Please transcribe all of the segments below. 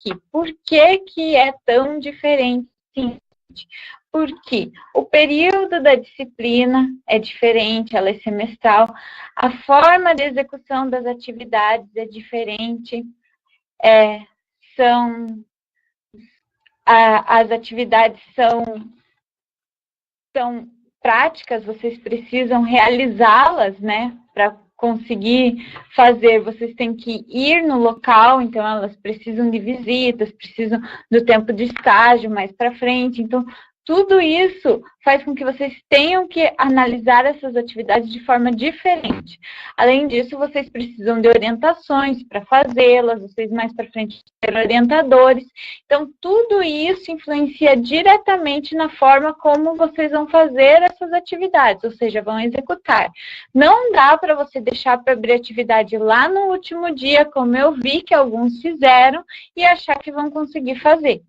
aqui. Por que que é tão diferente? Porque o período da disciplina é diferente, ela é semestral, a forma de execução das atividades é diferente, as atividades são práticas, vocês precisam realizá-las, né? Para conseguir fazer, vocês têm que ir no local, então elas precisam de visitas, precisam do tempo de estágio mais para frente, então tudo isso faz com que vocês tenham que analisar essas atividades de forma diferente. Além disso, vocês precisam de orientações para fazê-las, vocês mais para frente ter orientadores. Então, tudo isso influencia diretamente na forma como vocês vão fazer essas atividades, ou seja, vão executar. Não dá para você deixar para abrir atividade lá no último dia, como eu vi que alguns fizeram, e achar que vão conseguir fazer.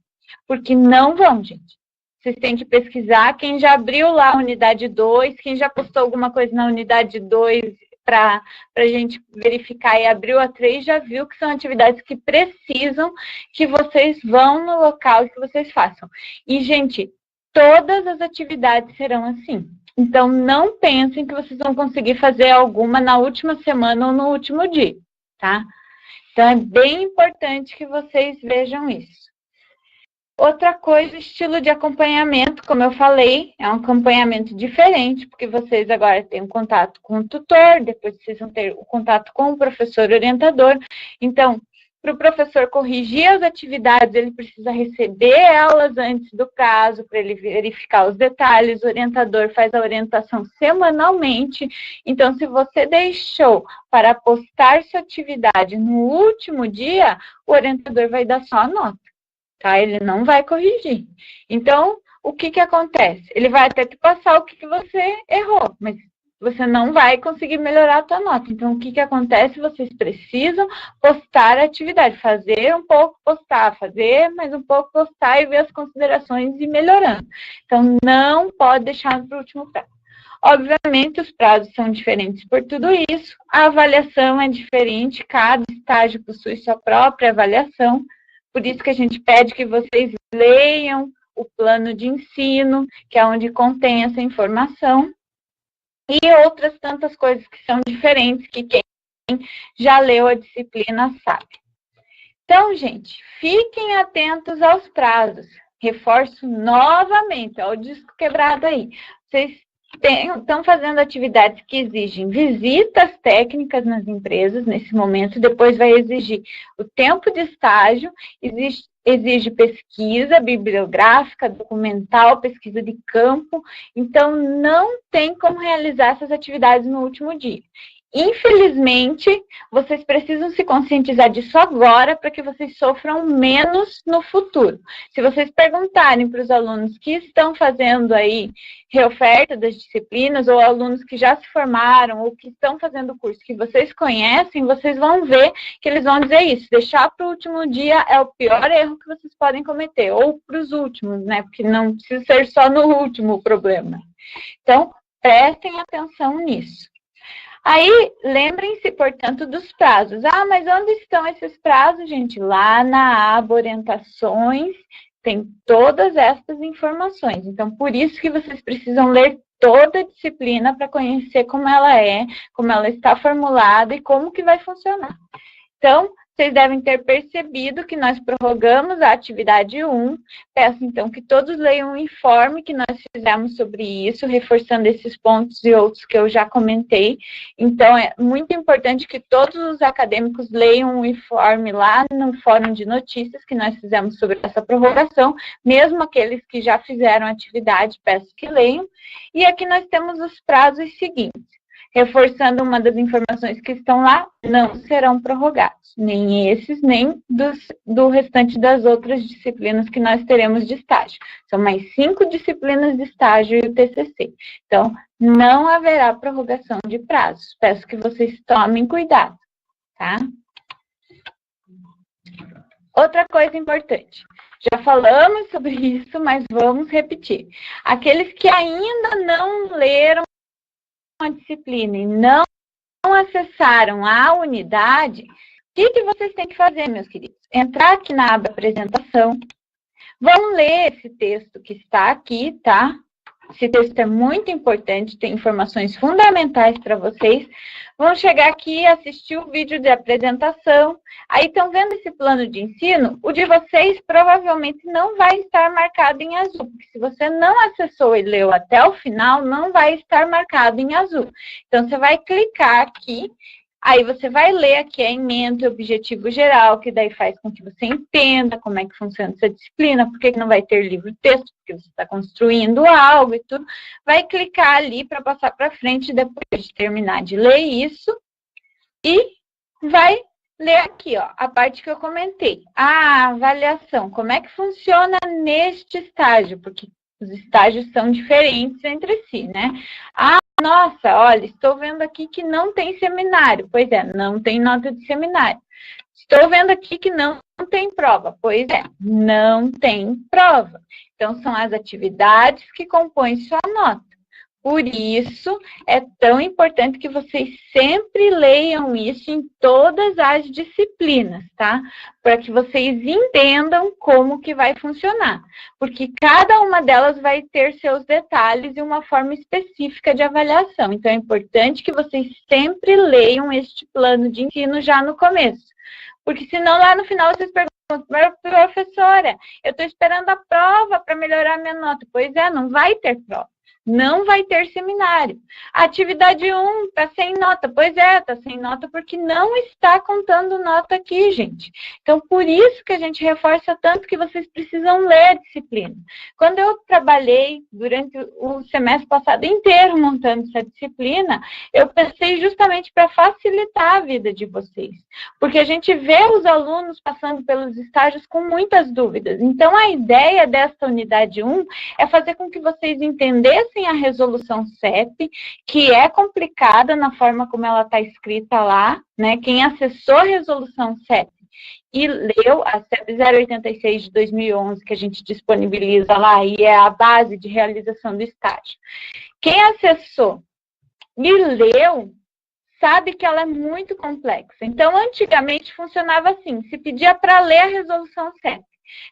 Porque não vão, gente. Vocês têm que pesquisar quem já abriu lá a unidade 2, quem já postou alguma coisa na unidade 2 para a gente verificar e abriu a 3, já viu que são atividades que precisam que vocês vão no local e que vocês façam. E, gente, todas as atividades serão assim. Então, não pensem que vocês vão conseguir fazer alguma na última semana ou no último dia, tá? Então, é bem importante que vocês vejam isso. Outra coisa, estilo de acompanhamento, como eu falei, é um acompanhamento diferente, porque vocês agora têm um contato com o tutor, depois vocês vão ter o contato com o professor orientador. Então, para o professor corrigir as atividades, ele precisa receber elas antes do prazo, para ele verificar os detalhes. O orientador faz a orientação semanalmente. Então, se você deixou para postar sua atividade no último dia, o orientador vai dar só a nota. Tá? Ele não vai corrigir. Então, o que que acontece? Ele vai até te passar o que que você errou, mas você não vai conseguir melhorar a tua nota. Então, o que que acontece? Vocês precisam postar a atividade, fazer um pouco, postar, fazer mais um pouco, postar e ver as considerações e ir melhorando. Então, não pode deixar para o último prazo. Obviamente, os prazos são diferentes por tudo isso, a avaliação é diferente, cada estágio possui sua própria avaliação. Por isso que a gente pede que vocês leiam o plano de ensino, que é onde contém essa informação, e outras tantas coisas que são diferentes, que quem já leu a disciplina sabe. Então, gente, fiquem atentos aos prazos. Reforço novamente, ó, o disco quebrado aí. Vocês estão fazendo atividades que exigem visitas técnicas nas empresas nesse momento, depois vai exigir o tempo de estágio, exige pesquisa bibliográfica, documental, pesquisa de campo, então não tem como realizar essas atividades no último dia. Infelizmente, vocês precisam se conscientizar disso agora para que vocês sofram menos no futuro. Se vocês perguntarem para os alunos que estão fazendo aí reoferta das disciplinas, ou alunos que já se formaram, ou que estão fazendo o curso que vocês conhecem, vocês vão ver que eles vão dizer isso. Deixar para o último dia é o pior erro que vocês podem cometer, ou para os últimos, né? Porque não precisa ser só no último o problema. Então, prestem atenção nisso. Aí, lembrem-se, portanto, dos prazos. Ah, mas onde estão esses prazos, gente? Lá na aba Orientações, tem todas essas informações. Então, por isso que vocês precisam ler toda a disciplina para conhecer como ela é, como ela está formulada e como que vai funcionar. Então, vocês devem ter percebido que nós prorrogamos a atividade 1. Peço, então, que todos leiam o informe que nós fizemos sobre isso, reforçando esses pontos e outros que eu já comentei. Então, é muito importante que todos os acadêmicos leiam o informe lá no fórum de notícias que nós fizemos sobre essa prorrogação, mesmo aqueles que já fizeram a atividade, peço que leiam. E aqui nós temos os prazos seguintes. Reforçando uma das informações que estão lá, não serão prorrogados, nem esses, nem do restante das outras disciplinas que nós teremos de estágio. São mais 5 disciplinas de estágio e o TCC. Então, não haverá prorrogação de prazos. Peço que vocês tomem cuidado, tá? Outra coisa importante. Já falamos sobre isso, mas vamos repetir. Aqueles que ainda não leram a disciplina e não acessaram a unidade, que vocês têm que fazer, meus queridos? Entrar aqui na aba apresentação, vão ler esse texto que está aqui, tá? Esse texto é muito importante, tem informações fundamentais para vocês. Vão chegar aqui e assistir o vídeo de apresentação. Aí estão vendo esse plano de ensino? O de vocês provavelmente não vai estar marcado em azul, porque se você não acessou e leu até o final, não vai estar marcado em azul. Então, você vai clicar aqui. Aí você vai ler aqui a ementa e objetivo geral, que daí faz com que você entenda como é que funciona essa disciplina, por que não vai ter livro-texto, porque você está construindo algo e tudo. Vai clicar ali para passar para frente depois de terminar de ler isso e vai ler aqui, ó, a parte que eu comentei. A avaliação, como é que funciona neste estágio, porque os estágios são diferentes entre si, né? Nossa, olha, estou vendo aqui que não tem seminário. Pois é, não tem nota de seminário. Estou vendo aqui que não tem prova. Pois é, não tem prova. Então, são as atividades que compõem sua nota. Por isso, é tão importante que vocês sempre leiam isso em todas as disciplinas, tá? Para que vocês entendam como que vai funcionar. Porque cada uma delas vai ter seus detalhes e uma forma específica de avaliação. Então, é importante que vocês sempre leiam este plano de ensino já no começo. Porque senão lá no final vocês perguntam, professora, eu estou esperando a prova para melhorar minha nota. Pois é, não vai ter prova. Não vai ter seminário. Atividade 1 está sem nota. Pois é, está sem nota porque não está contando nota aqui, gente. Então, por isso que a gente reforça tanto que vocês precisam ler a disciplina. Quando eu trabalhei durante o semestre passado inteiro montando essa disciplina, eu pensei justamente para facilitar a vida de vocês. Porque a gente vê os alunos passando pelos estágios com muitas dúvidas. Então, a ideia dessa unidade 1 é fazer com que vocês entendessem a resolução CEP, que é complicada na forma como ela está escrita lá, né? Quem acessou a resolução CEP e leu a CEP 086 de 2011, que a gente disponibiliza lá, e é a base de realização do estágio. Quem acessou e leu, sabe que ela é muito complexa. Então, antigamente funcionava assim, se pedia para ler a resolução CEP.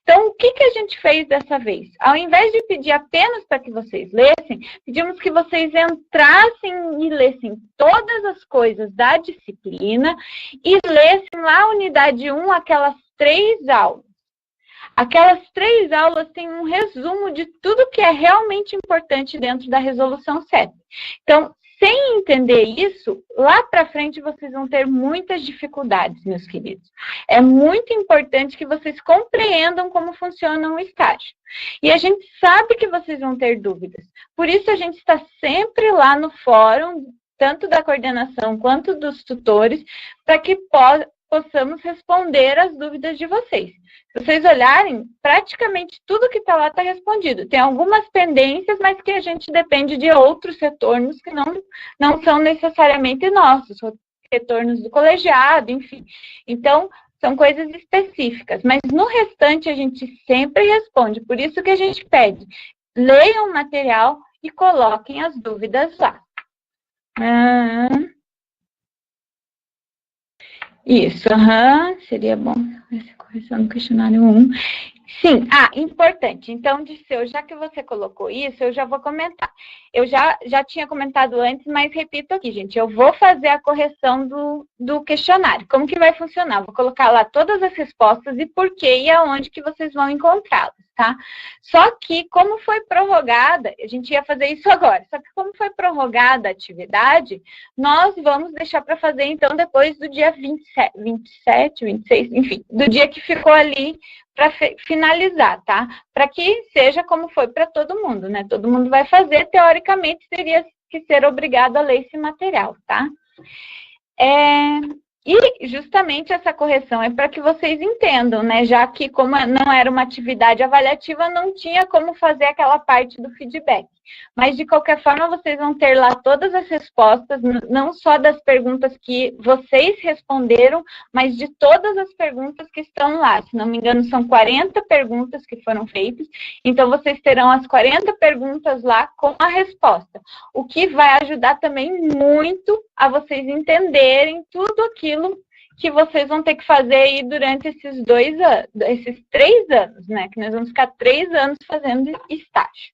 Então, o que a gente fez dessa vez? Ao invés de pedir apenas para que vocês lessem, pedimos que vocês entrassem e lessem todas as coisas da disciplina e lessem lá a unidade 1, aquelas 3 aulas. Aquelas 3 aulas têm um resumo de tudo que é realmente importante dentro da resolução CEP. Então, sem entender isso, lá para frente vocês vão ter muitas dificuldades, meus queridos. É muito importante que vocês compreendam como funciona um estágio. E a gente sabe que vocês vão ter dúvidas. Por isso a gente está sempre lá no fórum, tanto da coordenação quanto dos tutores, para que possamos responder as dúvidas de vocês. Se vocês olharem, praticamente tudo que está lá está respondido. Tem algumas pendências, mas que a gente depende de outros retornos que não são necessariamente nossos, retornos do colegiado, enfim. Então, são coisas específicas, mas no restante a gente sempre responde. Por isso que a gente pede, leiam o material e coloquem as dúvidas lá. Isso, seria bom essa correção no questionário 1. Sim, importante. Então, Disseu, já que você colocou isso, eu já vou comentar. Eu já tinha comentado antes, mas repito aqui, gente. Eu vou fazer a correção do questionário. Como que vai funcionar? Eu vou colocar lá todas as respostas e por quê e aonde que vocês vão encontrá-las, tá? Só que, como foi prorrogada, a gente ia fazer isso agora, só que como foi prorrogada a atividade, nós vamos deixar para fazer, então, depois do dia 27, 26, enfim, do dia que ficou ali para finalizar, tá? Para que seja como foi para todo mundo, né? Todo mundo vai fazer, teoricamente, teria que ser obrigado a ler esse material, tá? E justamente essa correção é para que vocês entendam, né? Já que como não era uma atividade avaliativa, não tinha como fazer aquela parte do feedback. Mas, de qualquer forma, vocês vão ter lá todas as respostas, não só das perguntas que vocês responderam, mas de todas as perguntas que estão lá. Se não me engano, são 40 perguntas que foram feitas. Então, vocês terão as 40 perguntas lá com a resposta. O que vai ajudar também muito a vocês entenderem tudo aquilo que vocês vão ter que fazer aí durante esses 3 anos, né? Que nós vamos ficar 3 anos fazendo estágio.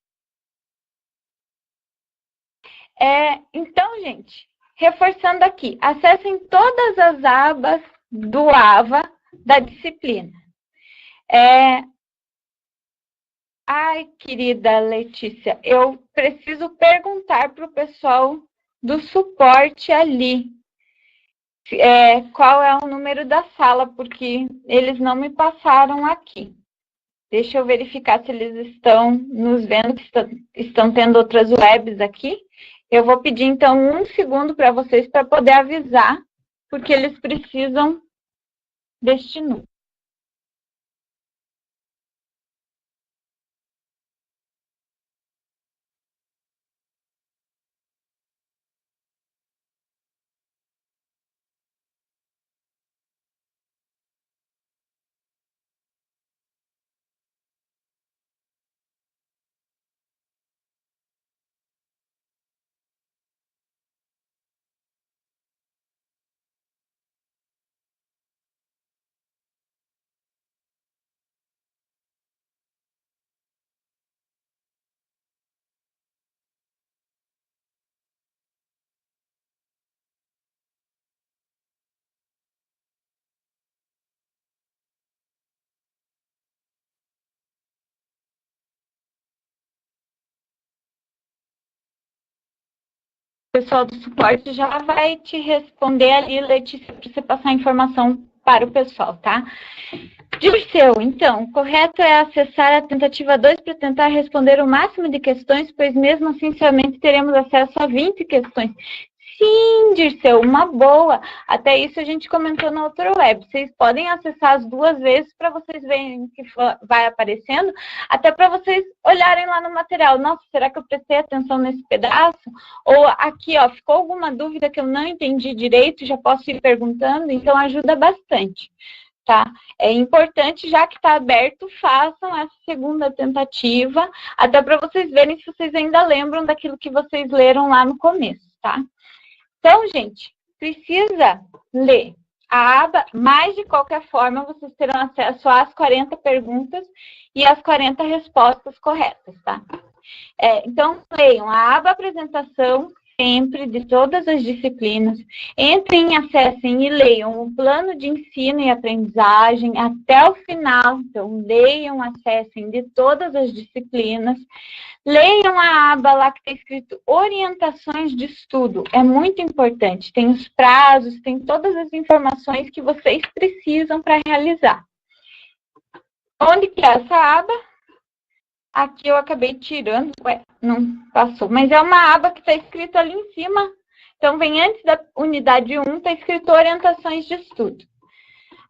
Então, gente, reforçando aqui, acessem todas as abas do AVA da disciplina. Ai, querida Letícia, eu preciso perguntar para o pessoal do suporte ali qual é o número da sala, porque eles não me passaram aqui. Deixa eu verificar se eles estão nos vendo, que estão tendo outras webs aqui. Eu vou pedir, então, 1 segundo para vocês para poder avisar, porque eles precisam deste número. O pessoal do suporte já vai te responder ali, Letícia, para você passar a informação para o pessoal, tá? Dirceu, então, o correto é acessar a tentativa 2 para tentar responder o máximo de questões, pois mesmo assim somente teremos acesso a 20 questões. Sim, Dirceu, uma boa. Até isso a gente comentou na outra web. Vocês podem acessar as 2 vezes para vocês verem o que vai aparecendo, até para vocês olharem lá no material. Nossa, será que eu prestei atenção nesse pedaço? Ou aqui, ó, ficou alguma dúvida que eu não entendi direito, já posso ir perguntando, então ajuda bastante, tá? É importante, já que está aberto, façam essa segunda tentativa, até para vocês verem se vocês ainda lembram daquilo que vocês leram lá no começo, tá? Então, gente, precisa ler a aba, mas de qualquer forma vocês terão acesso às 40 perguntas e às 40 respostas corretas, tá? Então, leiam a aba apresentação, sempre, de todas as disciplinas. Entrem, acessem e leiam o plano de ensino e aprendizagem até o final. Então, leiam, acessem de todas as disciplinas. Leiam a aba lá que está escrito orientações de estudo. É muito importante. Tem os prazos, tem todas as informações que vocês precisam para realizar. Onde que é essa aba? Aqui eu acabei tirando, não passou, mas é uma aba que está escrito ali em cima. Então, vem antes da unidade 1, está escrito orientações de estudo.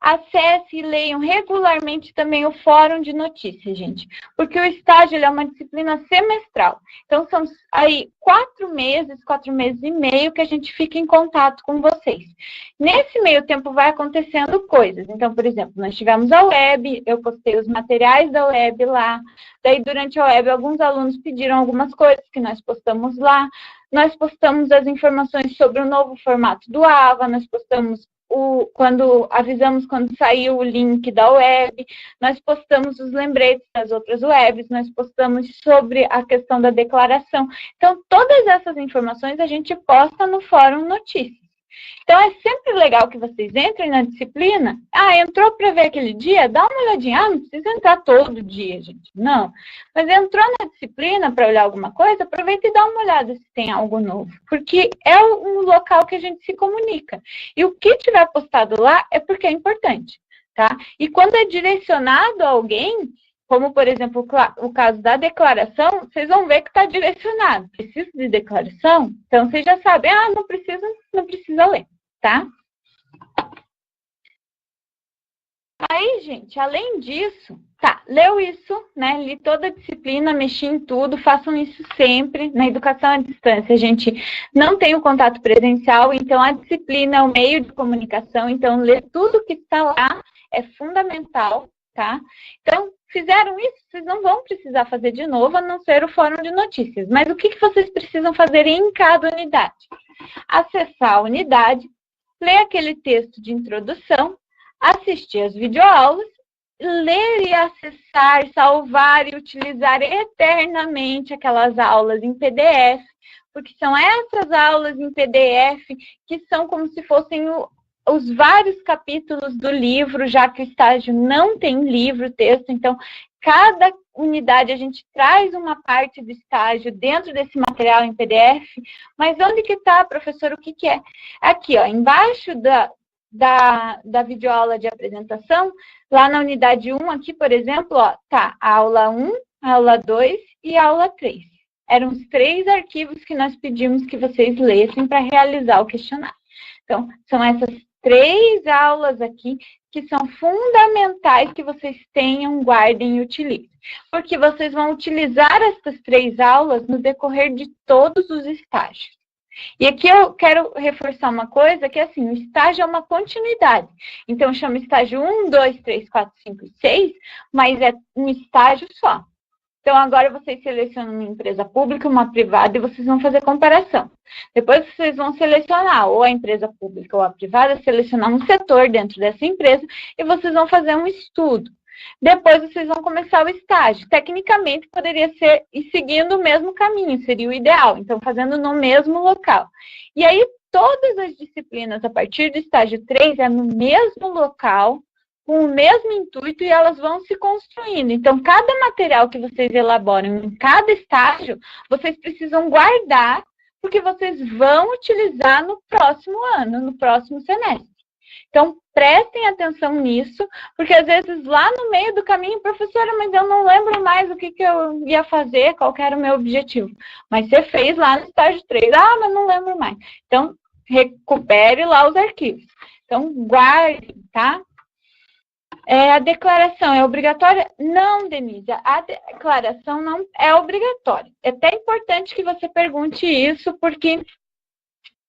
Acesse e leiam regularmente também o Fórum de Notícias, gente. Porque o estágio ele é uma disciplina semestral. Então, são aí 4 meses e meio que a gente fica em contato com vocês. Nesse meio tempo vai acontecendo coisas. Então, por exemplo, nós tivemos a web, eu postei os materiais da web lá. Daí, durante a web, alguns alunos pediram algumas coisas que nós postamos lá. Nós postamos as informações sobre o novo formato do AVA, nós postamos avisamos quando saiu o link da web, nós postamos os lembretes das outras webs, nós postamos sobre a questão da declaração. Então, todas essas informações a gente posta no Fórum Notícias. Então, é sempre legal que vocês entrem na disciplina. Entrou para ver aquele dia? Dá uma olhadinha. Não precisa entrar todo dia, gente. Não. Mas entrou na disciplina para olhar alguma coisa, aproveita e dá uma olhada se tem algo novo. Porque é um local que a gente se comunica. E o que tiver postado lá é porque é importante, tá? E quando é direcionado a alguém, como, por exemplo, o caso da declaração, vocês vão ver que está direcionado. Precisa de declaração? Então, vocês já sabem, não precisa ler, tá? Aí, gente, além disso, leu isso, né? Li toda a disciplina, mexi em tudo, façam isso sempre. Na educação à distância, a gente não tem o contato presencial, então a disciplina é o meio de comunicação, então ler tudo que está lá é fundamental, tá? Então, fizeram isso, vocês não vão precisar fazer de novo, a não ser o Fórum de Notícias. Mas o que vocês precisam fazer em cada unidade? Acessar a unidade, ler aquele texto de introdução, assistir as videoaulas, ler e acessar, salvar e utilizar eternamente aquelas aulas em PDF, porque são essas aulas em PDF que são como se fossem os vários capítulos do livro, já que o estágio não tem livro, texto, então cada unidade a gente traz uma parte do estágio dentro desse material em PDF, mas onde que está, professor, o que que é? Aqui, ó, embaixo da videoaula de apresentação, lá na unidade 1, aqui, por exemplo, ó, tá a aula 1, a aula 2 e a aula 3. Eram os 3 arquivos que nós pedimos que vocês lessem para realizar o questionário. Então, são essas 3 aulas aqui que são fundamentais que vocês tenham, guardem e utilizem. Porque vocês vão utilizar essas 3 aulas no decorrer de todos os estágios. E aqui eu quero reforçar uma coisa, que assim, o estágio é uma continuidade. Então, chama estágio 1, 2, 3, 4, 5 e 6, mas é um estágio só. Então, agora vocês selecionam uma empresa pública, uma privada, e vocês vão fazer comparação. Depois vocês vão selecionar ou a empresa pública ou a privada, selecionar um setor dentro dessa empresa, e vocês vão fazer um estudo. Depois vocês vão começar o estágio. Tecnicamente, poderia ser ir seguindo o mesmo caminho, seria o ideal. Então, fazendo no mesmo local. E aí, todas as disciplinas, a partir do estágio 3, é no mesmo local, com o mesmo intuito, e elas vão se construindo. Então, cada material que vocês elaboram em cada estágio, vocês precisam guardar, porque vocês vão utilizar no próximo ano, no próximo semestre. Então, prestem atenção nisso, porque às vezes lá no meio do caminho, professora, mas eu não lembro mais o que eu ia fazer, qual que era o meu objetivo. Mas você fez lá no estágio 3, mas não lembro mais. Então, recupere lá os arquivos. Então, guarde, tá? A declaração é obrigatória? Não, Denise, a declaração não é obrigatória. É até importante que você pergunte isso, porque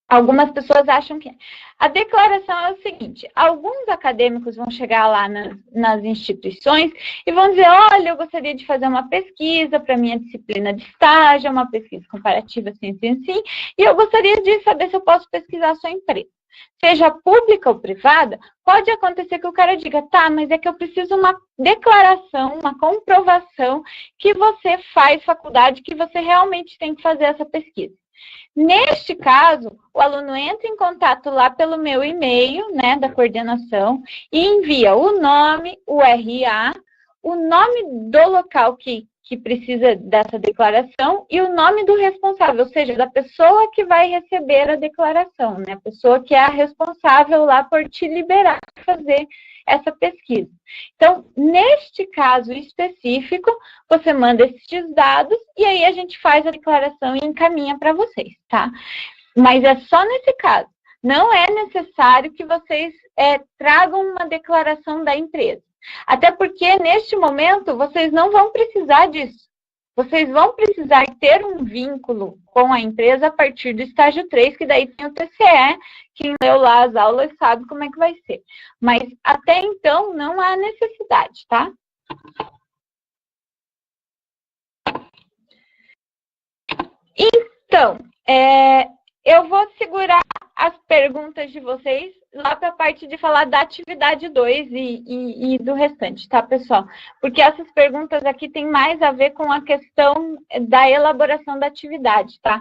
algumas pessoas acham que é. A declaração é o seguinte: alguns acadêmicos vão chegar lá nas instituições e vão dizer, olha, eu gostaria de fazer uma pesquisa para minha disciplina de estágio, uma pesquisa comparativa assim, e eu gostaria de saber se eu posso pesquisar a sua empresa. Seja pública ou privada, pode acontecer que o cara diga, tá, mas é que eu preciso uma declaração, uma comprovação que você faz faculdade, que você realmente tem que fazer essa pesquisa. Neste caso, o aluno entra em contato lá pelo meu e-mail, né, da coordenação, e envia o nome, o RA, o nome do local que precisa dessa declaração e o nome do responsável, ou seja, da pessoa que vai receber a declaração, né, a pessoa que é a responsável lá por te liberar para fazer essa pesquisa. Então, neste caso específico, você manda esses dados e aí a gente faz a declaração e encaminha para vocês, tá? Mas é só nesse caso. Não é necessário que vocês tragam uma declaração da empresa. Até porque, neste momento, vocês não vão precisar disso. Vocês vão precisar ter um vínculo com a empresa a partir do estágio 3, que daí tem o TCE, quem leu lá as aulas sabe como é que vai ser. Mas, até então, não há necessidade, tá? Então, eu vou segurar as perguntas de vocês lá para a parte de falar da atividade 2 e do restante, tá, pessoal? Porque essas perguntas aqui têm mais a ver com a questão da elaboração da atividade, tá?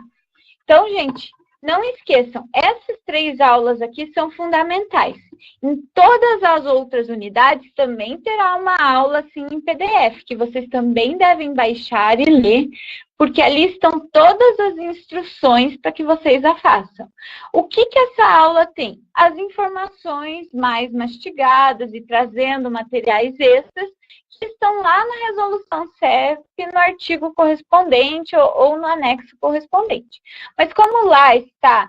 Então, gente, não esqueçam, essas 3 aulas aqui são fundamentais. Em todas as outras unidades também terá uma aula assim em PDF, que vocês também devem baixar e ler, porque ali estão todas as instruções para que vocês a façam. O que essa aula tem? As informações mais mastigadas e trazendo materiais extras que estão lá na resolução CEP, no artigo correspondente ou no anexo correspondente. Mas como lá está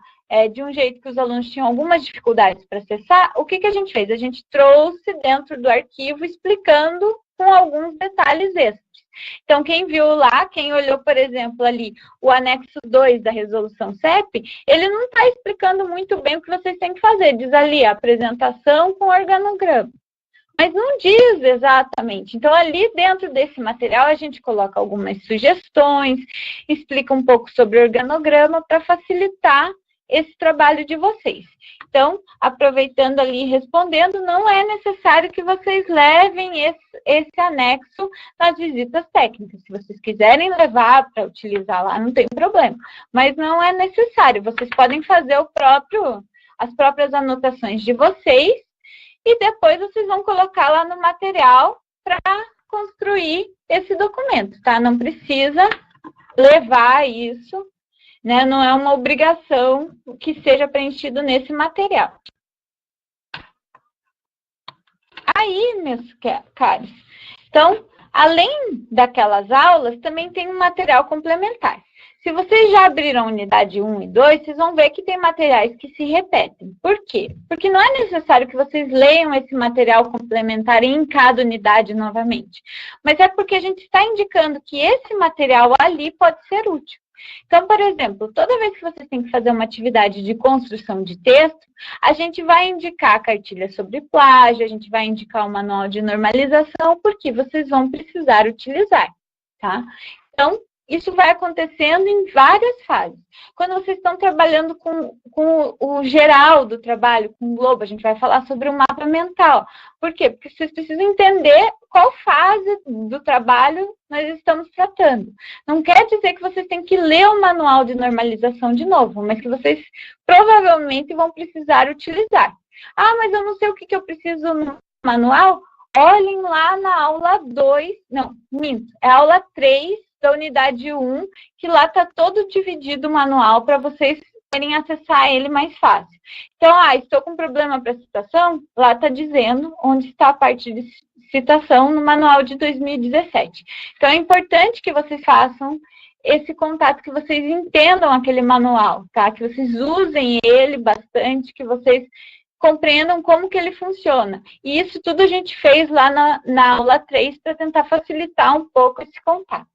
de um jeito que os alunos tinham algumas dificuldades para acessar, o que a gente fez? A gente trouxe dentro do arquivo explicando com alguns detalhes extras. Então, quem viu lá, quem olhou, por exemplo, ali o anexo 2 da resolução CEP, ele não está explicando muito bem o que vocês têm que fazer. Diz ali a apresentação com organograma. Mas não diz exatamente. Então, ali dentro desse material, a gente coloca algumas sugestões, explica um pouco sobre o organograma para facilitar esse trabalho de vocês. Então, aproveitando ali e respondendo, não é necessário que vocês levem esse anexo nas visitas técnicas. Se vocês quiserem levar para utilizar lá, não tem problema. Mas não é necessário. Vocês podem fazer as próprias anotações de vocês e depois vocês vão colocar lá no material para construir esse documento, tá? Não precisa levar isso, né? Não é uma obrigação que seja preenchido nesse material. Aí, meus caros, então, além daquelas aulas, também tem um material complementar. Se vocês já abriram a unidade 1 e 2, vocês vão ver que tem materiais que se repetem. Por quê? Porque não é necessário que vocês leiam esse material complementar em cada unidade novamente. Mas é porque a gente está indicando que esse material ali pode ser útil. Então, por exemplo, toda vez que vocês têm que fazer uma atividade de construção de texto, a gente vai indicar a cartilha sobre plágio, a gente vai indicar o manual de normalização, porque vocês vão precisar utilizar, tá? Então, isso vai acontecendo em várias fases. Quando vocês estão trabalhando com o geral do trabalho, com o globo, a gente vai falar sobre o mapa mental. Por quê? Porque vocês precisam entender qual fase do trabalho nós estamos tratando. Não quer dizer que vocês têm que ler o manual de normalização de novo, mas que vocês provavelmente vão precisar utilizar. Ah, mas eu não sei o que eu preciso no manual? Olhem lá na aula 2, não, minto, é a aula 3, da unidade 1, que lá está todo dividido o manual para vocês poderem acessar ele mais fácil. Então, estou com problema para citação, lá está dizendo onde está a parte de citação no manual de 2017. Então, é importante que vocês façam esse contato, que vocês entendam aquele manual, tá? Que vocês usem ele bastante, que vocês compreendam como que ele funciona. E isso tudo a gente fez lá na aula 3 para tentar facilitar um pouco esse contato.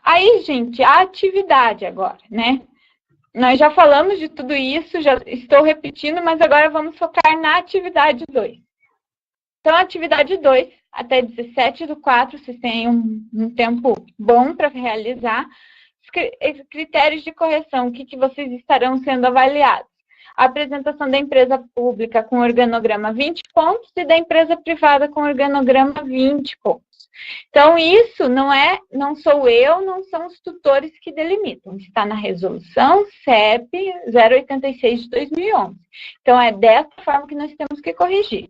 Aí, gente, a atividade agora, né? Nós já falamos de tudo isso, já estou repetindo, mas agora vamos focar na atividade 2. Então, a atividade 2, até 17/4, vocês têm um tempo bom para realizar. Critérios de correção, o que vocês estarão sendo avaliados? A apresentação da empresa pública com organograma 20 pontos e da empresa privada com organograma 20 pontos. Então, isso não sou eu, não são os tutores que delimitam. Está na resolução CEP 086 de 2011. Então, é dessa forma que nós temos que corrigir.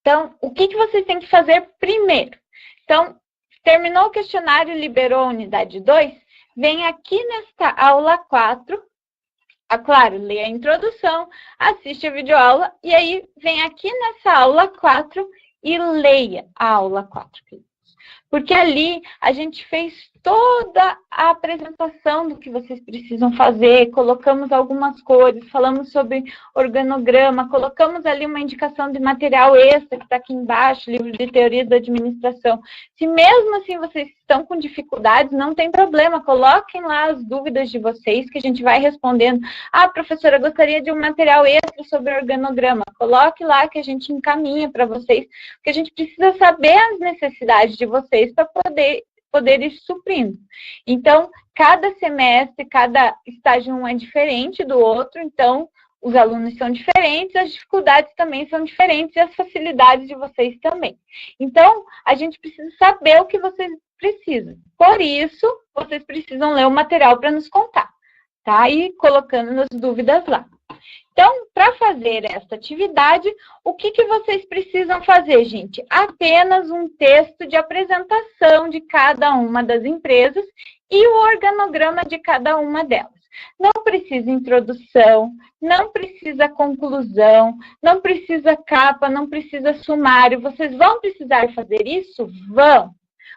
Então, o que vocês têm que fazer primeiro? Então, terminou o questionário, liberou a unidade 2, vem aqui nesta aula 4, claro, lê a introdução, assiste a videoaula, e aí vem aqui nessa aula 4 e leia a aula 4. Porque ali a gente fez toda a apresentação do que vocês precisam fazer, colocamos algumas cores, falamos sobre organograma, colocamos ali uma indicação de material extra que está aqui embaixo, livro de teoria da administração. Se mesmo assim vocês estão com dificuldades, não tem problema, coloquem lá as dúvidas de vocês que a gente vai respondendo. Professora, gostaria de um material extra sobre organograma. Coloque lá que a gente encaminha para vocês, porque a gente precisa saber as necessidades de vocês para poder ir suprindo. Então, cada semestre, cada estágio 1 é diferente do outro, então, os alunos são diferentes, as dificuldades também são diferentes e as facilidades de vocês também. Então, a gente precisa saber o que vocês precisam. Por isso, vocês precisam ler o material para nos contar, tá? E colocando as dúvidas lá. Então, para fazer esta atividade, o que vocês precisam fazer, gente? Apenas um texto de apresentação de cada uma das empresas e o organograma de cada uma delas. Não precisa introdução, não precisa conclusão, não precisa capa, não precisa sumário. Vocês vão precisar fazer isso? Vão!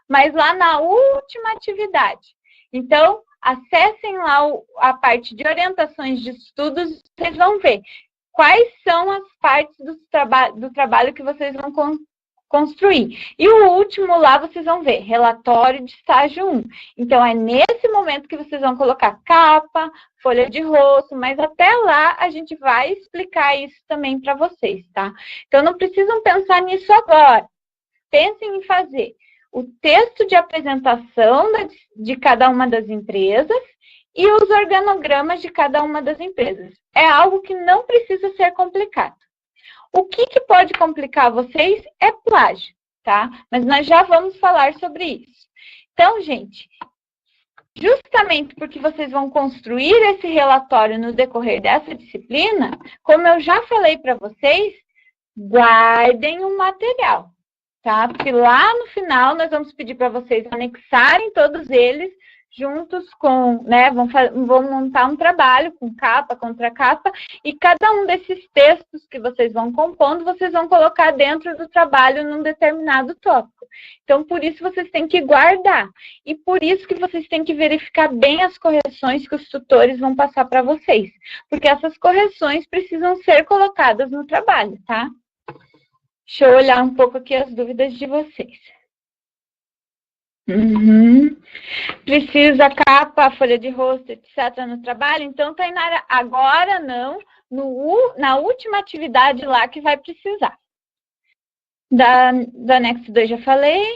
Mas lá na última atividade. Então, acessem lá a parte de orientações de estudos, vocês vão ver quais são as partes do trabalho que vocês vão construir. E o último lá, vocês vão ver, relatório de estágio 1. Então, é nesse momento que vocês vão colocar capa, folha de rosto, mas até lá a gente vai explicar isso também para vocês, tá? Então, não precisam pensar nisso agora. Pensem em fazer o texto de apresentação de cada uma das empresas e os organogramas de cada uma das empresas. É algo que não precisa ser complicado. O que pode complicar vocês é plágio, tá? Mas nós já vamos falar sobre isso. Então, gente, justamente porque vocês vão construir esse relatório no decorrer dessa disciplina, como eu já falei para vocês, guardem o material, tá? Porque lá no final nós vamos pedir para vocês anexarem todos eles juntos com, né, vão montar um trabalho com capa, contracapa, e cada um desses textos que vocês vão compondo, vocês vão colocar dentro do trabalho num determinado tópico. Então, por isso vocês têm que guardar, e por isso que vocês têm que verificar bem as correções que os tutores vão passar para vocês, porque essas correções precisam ser colocadas no trabalho, tá? Deixa eu olhar um pouco aqui as dúvidas de vocês. Precisa capa, folha de rosto, etc. no trabalho? Então, Tainara, agora não, na última atividade lá que vai precisar. Do anexo 2 já falei.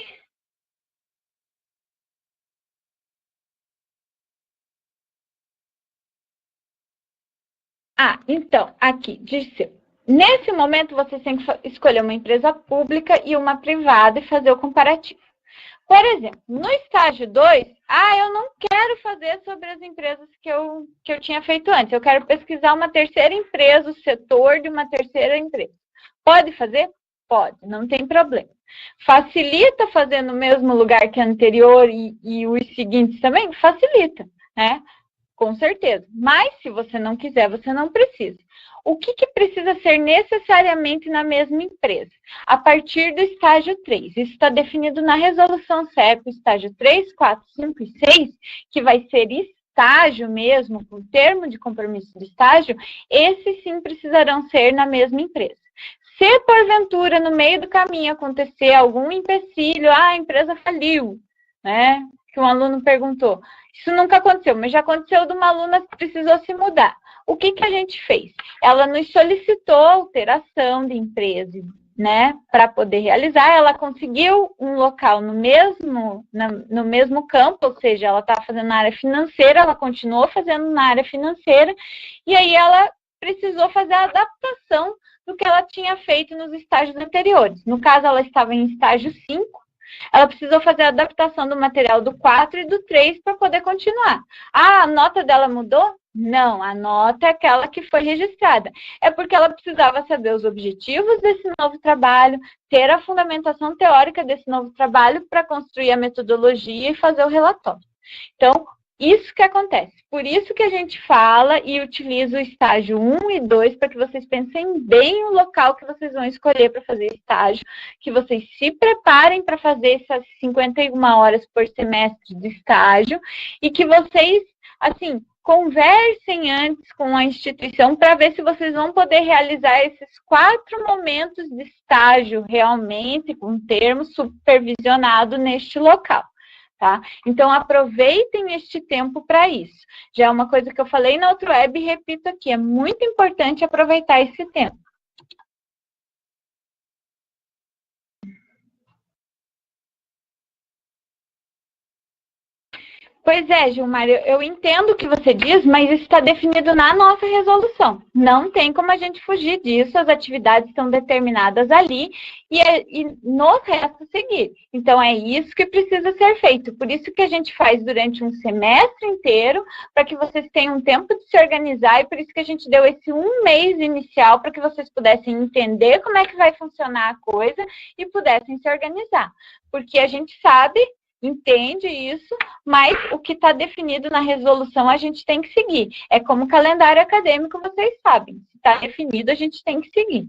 Então, aqui, Dirceu. Nesse momento, você tem que escolher uma empresa pública e uma privada e fazer o comparativo. Por exemplo, no estágio 2, eu não quero fazer sobre as empresas que eu tinha feito antes. Eu quero pesquisar uma terceira empresa, o setor de uma terceira empresa. Pode fazer? Pode, não tem problema. Facilita fazer no mesmo lugar que a anterior e os seguintes também? Facilita, né? Com certeza. Mas, se você não quiser, você não precisa. O que precisa ser necessariamente na mesma empresa? A partir do estágio 3. Isso está definido na resolução CEP, estágio 3, 4, 5 e 6, que vai ser estágio mesmo, com termo de compromisso do estágio, esses sim precisarão ser na mesma empresa. Se, porventura, no meio do caminho acontecer algum empecilho, a empresa faliu, né? Que um aluno perguntou. Isso nunca aconteceu, mas já aconteceu de uma aluna que precisou se mudar. O que a gente fez? Ela nos solicitou alteração de empresa, né, para poder realizar. Ela conseguiu um local no mesmo campo, ou seja, ela estava fazendo na área financeira, ela continuou fazendo na área financeira, e aí ela precisou fazer a adaptação do que ela tinha feito nos estágios anteriores. No caso, ela estava em estágio 5, ela precisou fazer a adaptação do material do 4 e do 3 para poder continuar. A nota dela mudou? Não, a nota é aquela que foi registrada. É porque ela precisava saber os objetivos desse novo trabalho, ter a fundamentação teórica desse novo trabalho para construir a metodologia e fazer o relatório. Então, isso que acontece. Por isso que a gente fala e utiliza o estágio 1 e 2 para que vocês pensem bem o local que vocês vão escolher para fazer estágio, que vocês se preparem para fazer essas 51 horas por semestre de estágio e que vocês, assim, conversem antes com a instituição para ver se vocês vão poder realizar esses 4 momentos de estágio realmente, com termo supervisionado neste local. Tá? Então, aproveitem este tempo para isso. Já é uma coisa que eu falei na outra web e repito aqui, é muito importante aproveitar esse tempo. Pois é, Gilmar, eu entendo o que você diz, mas isso está definido na nossa resolução. Não tem como a gente fugir disso, as atividades estão determinadas ali e nos resta seguir. Então, é isso que precisa ser feito. Por isso que a gente faz durante um semestre inteiro, para que vocês tenham tempo de se organizar, e por isso que a gente deu esse 1 mês inicial, para que vocês pudessem entender como é que vai funcionar a coisa e pudessem se organizar. Porque a gente sabe, entende isso, mas o que está definido na resolução a gente tem que seguir. É como calendário acadêmico, vocês sabem. Se está definido, a gente tem que seguir.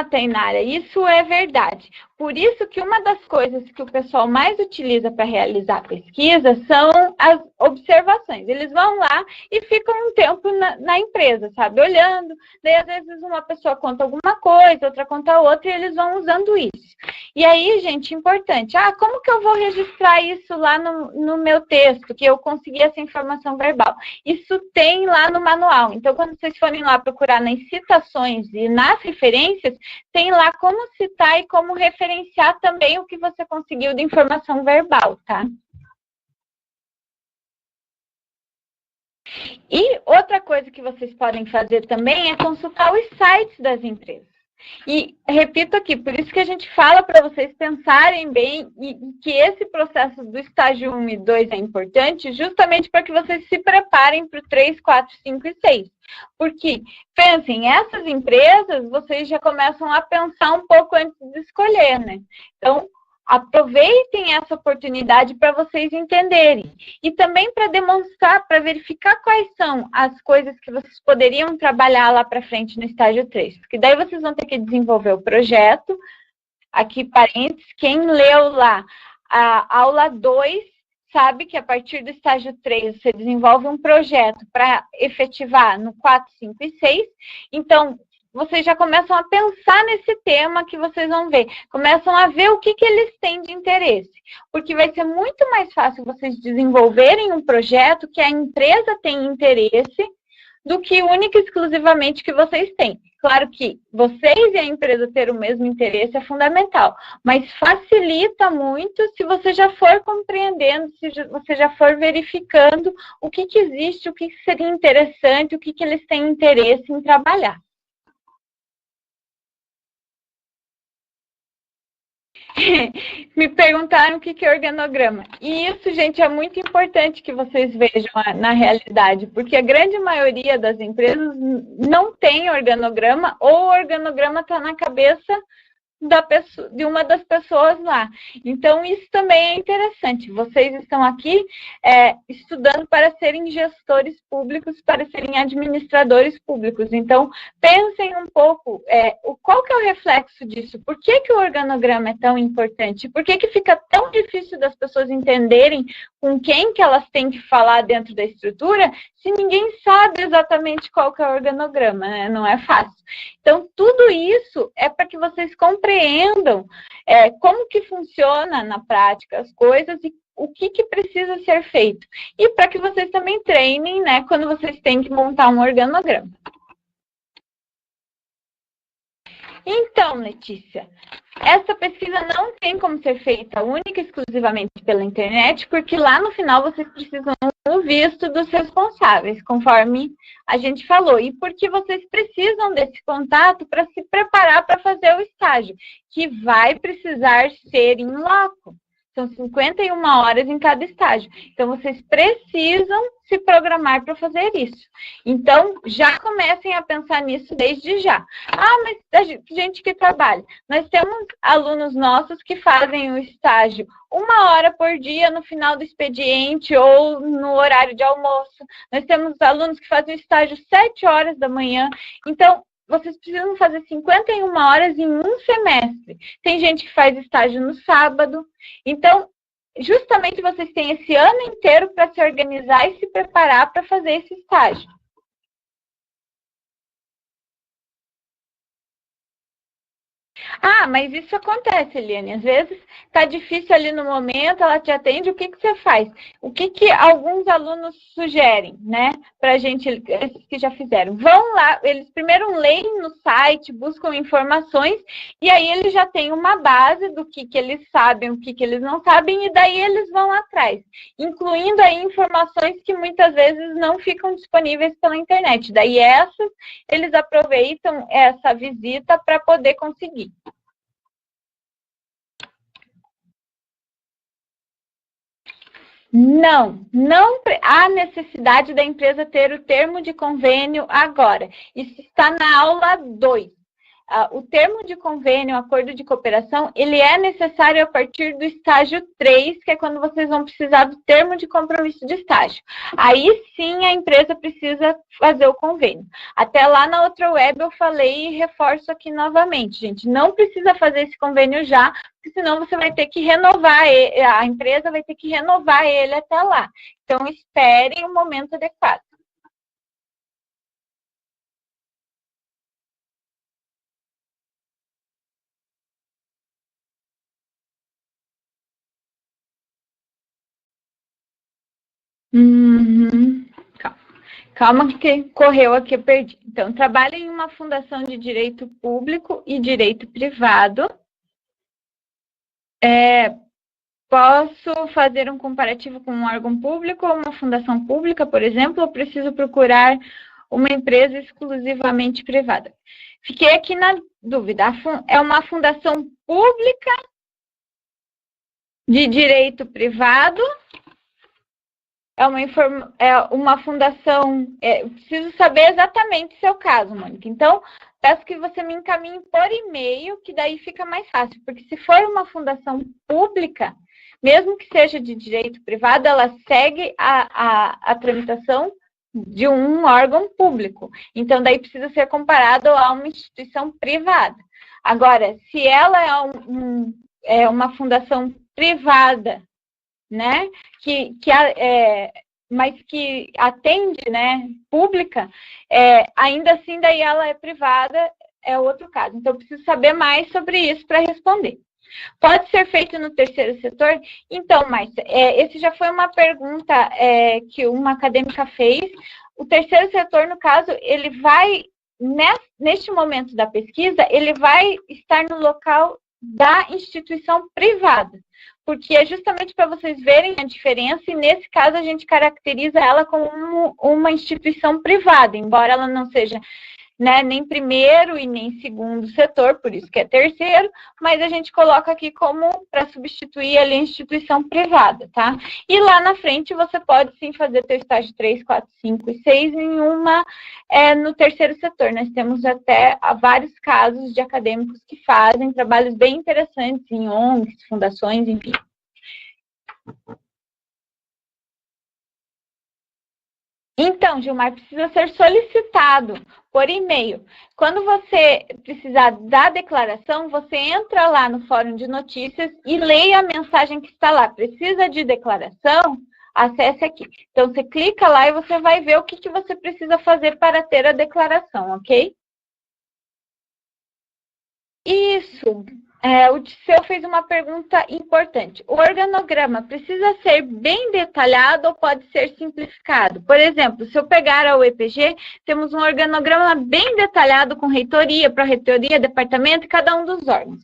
Tainara, isso é verdade. Por isso que uma das coisas que o pessoal mais utiliza para realizar pesquisa são as observações. Eles vão lá e ficam um tempo na empresa, sabe? Olhando, daí às vezes uma pessoa conta alguma coisa, outra conta outra, e eles vão usando isso. E aí, gente, importante, como que eu vou registrar isso lá no meu texto, que eu consegui essa informação verbal? Isso tem lá no manual. Então, quando vocês forem lá procurar nas citações e nas referências, referências, tem lá como citar e como referenciar também o que você conseguiu de informação verbal, tá? E outra coisa que vocês podem fazer também é consultar os sites das empresas. E repito aqui, por isso que a gente fala para vocês pensarem bem e que esse processo do estágio 1 e 2 é importante, justamente para que vocês se preparem para o 3, 4, 5 e 6. Porque, pensem, essas empresas, vocês já começam a pensar um pouco antes de escolher, né? Então, aproveitem essa oportunidade para vocês entenderem. E também para demonstrar, para verificar quais são as coisas que vocês poderiam trabalhar lá para frente no estágio 3. Porque daí vocês vão ter que desenvolver o projeto. Aqui, parênteses, quem leu lá a aula 2 sabe que a partir do estágio 3 você desenvolve um projeto para efetivar no 4, 5 e 6. Então, vocês já começam a pensar nesse tema que vocês vão ver. Começam a ver o que eles têm de interesse. Porque vai ser muito mais fácil vocês desenvolverem um projeto que a empresa tem interesse do que única e exclusivamente que vocês têm. Claro que vocês e a empresa ter o mesmo interesse é fundamental, mas facilita muito se você já for compreendendo, se você já for verificando o que existe, o que seria interessante, o que eles têm interesse em trabalhar. Me perguntaram o que é organograma. E isso, gente, é muito importante que vocês vejam na realidade, porque a grande maioria das empresas não tem organograma, ou o organograma está na cabeça de uma das pessoas lá. Então, isso também é interessante. Vocês estão aqui estudando para serem gestores públicos, para serem administradores públicos. Então, pensem um pouco, qual que é o reflexo disso? Por que o organograma é tão importante? Por que fica tão difícil das pessoas entenderem com quem que elas têm que falar dentro da estrutura, se ninguém sabe exatamente qual que é o organograma, né? Não é fácil. Então, tudo isso é para que vocês compreendam como que funciona na prática as coisas e o que precisa ser feito. E para que vocês também treinem, né, quando vocês têm que montar um organograma. Então, Letícia, essa pesquisa não tem como ser feita única e exclusivamente pela internet, porque lá no final vocês precisam do visto dos responsáveis, conforme a gente falou, e porque vocês precisam desse contato para se preparar para fazer o estágio, que vai precisar ser em loco. São 51 horas em cada estágio. Então, vocês precisam se programar para fazer isso. Então, já comecem a pensar nisso desde já. Ah, mas a gente que trabalha. Nós temos alunos nossos que fazem o estágio 1 hora por dia no final do expediente ou no horário de almoço. Nós temos alunos que fazem o estágio 7 horas da manhã. Então, vocês precisam fazer 51 horas em um semestre. Tem gente que faz estágio no sábado. Então, justamente vocês têm esse ano inteiro para se organizar e se preparar para fazer esse estágio. Ah, mas isso acontece, Eliane. Às vezes está difícil ali no momento, ela te atende, o que você faz? O que alguns alunos sugerem, né? Para a gente, esses que já fizeram. Vão lá, eles primeiro leem no site, buscam informações, e aí eles já têm uma base do que eles sabem, o que eles não sabem, e daí eles vão atrás, incluindo aí informações que muitas vezes não ficam disponíveis pela internet. Daí essas, eles aproveitam essa visita para poder conseguir. Não há necessidade da empresa ter o termo de convênio agora. Isso está na aula 2. O termo de convênio, acordo de cooperação, ele é necessário a partir do estágio 3, que é quando vocês vão precisar do termo de compromisso de estágio. Aí sim a empresa precisa fazer o convênio. Até lá na outra web eu falei e reforço aqui novamente, gente, não precisa fazer esse convênio já, porque senão você vai ter que renovar, a empresa vai ter que renovar ele até lá. Então, esperem o momento adequado. Uhum. Calma que correu aqui, eu perdi. Então, trabalho em uma fundação de direito público e direito privado. Posso fazer um comparativo com um órgão público ou uma fundação pública, por exemplo, ou preciso procurar uma empresa exclusivamente privada? Fiquei aqui na dúvida. É uma fundação pública de direito privado? É uma fundação... eu preciso saber exatamente o seu caso, Mônica. Então, peço que você me encaminhe por e-mail, que daí fica mais fácil. Porque se for uma fundação pública, mesmo que seja de direito privado, ela segue a tramitação de um órgão público. Então, daí precisa ser comparado a uma instituição privada. Agora, se ela é uma fundação privada, né, mas que atende, né, pública, ainda assim, daí ela é privada, é outro caso. Então, eu preciso saber mais sobre isso para responder. Pode ser feito no terceiro setor? Então, Márcia, esse já foi uma pergunta que uma acadêmica fez. O terceiro setor, no caso, ele vai, neste momento da pesquisa, ele vai estar no local da instituição privada, porque é justamente para vocês verem a diferença, e nesse caso a gente caracteriza ela como uma instituição privada, embora ela não seja, né, nem primeiro e nem segundo setor, por isso que é terceiro, mas a gente coloca aqui como para substituir ali a instituição privada, tá? E lá na frente você pode sim fazer teu estágio 3, 4, 5 e 6 no terceiro setor. Nós temos até vários casos de acadêmicos que fazem trabalhos bem interessantes em ONGs, fundações, enfim. Então, Gilmar, precisa ser solicitado por e-mail. Quando você precisar da declaração, você entra lá no fórum de notícias e leia a mensagem que está lá. Precisa de declaração? Acesse aqui. Então, você clica lá e você vai ver o que você precisa fazer para ter a declaração, ok? Isso. O Disseu fez uma pergunta importante. O organograma precisa ser bem detalhado ou pode ser simplificado? Por exemplo, se eu pegar a UEPG, temos um organograma bem detalhado com reitoria, pró-reitoria, departamento e cada um dos órgãos.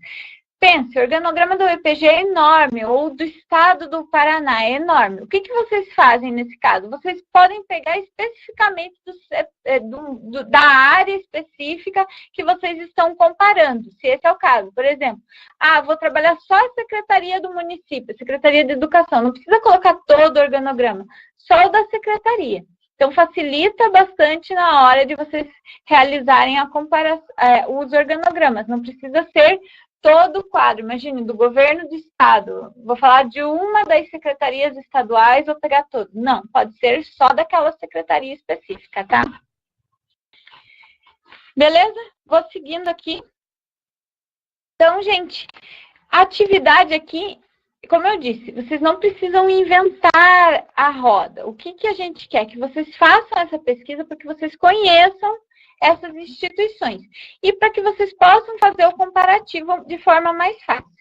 Pense, o organograma da UEPG é enorme, ou do estado do Paraná é enorme. O que vocês fazem nesse caso? Vocês podem pegar especificamente da área específica que vocês estão comparando, se esse é o caso. Por exemplo, vou trabalhar só a Secretaria do Município, Secretaria de Educação. Não precisa colocar todo o organograma, só o da Secretaria. Então, facilita bastante na hora de vocês realizarem a comparação, os organogramas. Não precisa ser todo o quadro, imagine, do governo do estado. Vou falar de uma das secretarias estaduais, vou pegar todo. Não, pode ser só daquela secretaria específica, tá? Beleza? Vou seguindo aqui. Então, gente, a atividade aqui, como eu disse, vocês não precisam inventar a roda. O que a gente quer? Que vocês façam essa pesquisa para que vocês conheçam essas instituições. E para que vocês possam fazer o comparativo de forma mais fácil.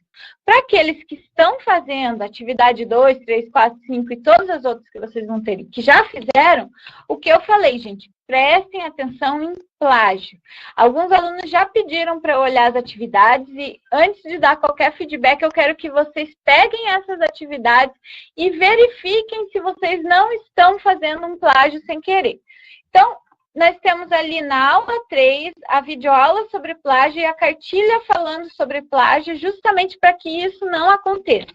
Para aqueles que estão fazendo atividade 2, 3, 4, 5 e todas as outras que vocês vão ter, que já fizeram, o que eu falei, gente, prestem atenção em plágio. Alguns alunos já pediram para eu olhar as atividades e antes de dar qualquer feedback, eu quero que vocês peguem essas atividades e verifiquem se vocês não estão fazendo um plágio sem querer. Então, nós temos ali na aula 3, a videoaula sobre plágio e a cartilha falando sobre plágio, justamente para que isso não aconteça.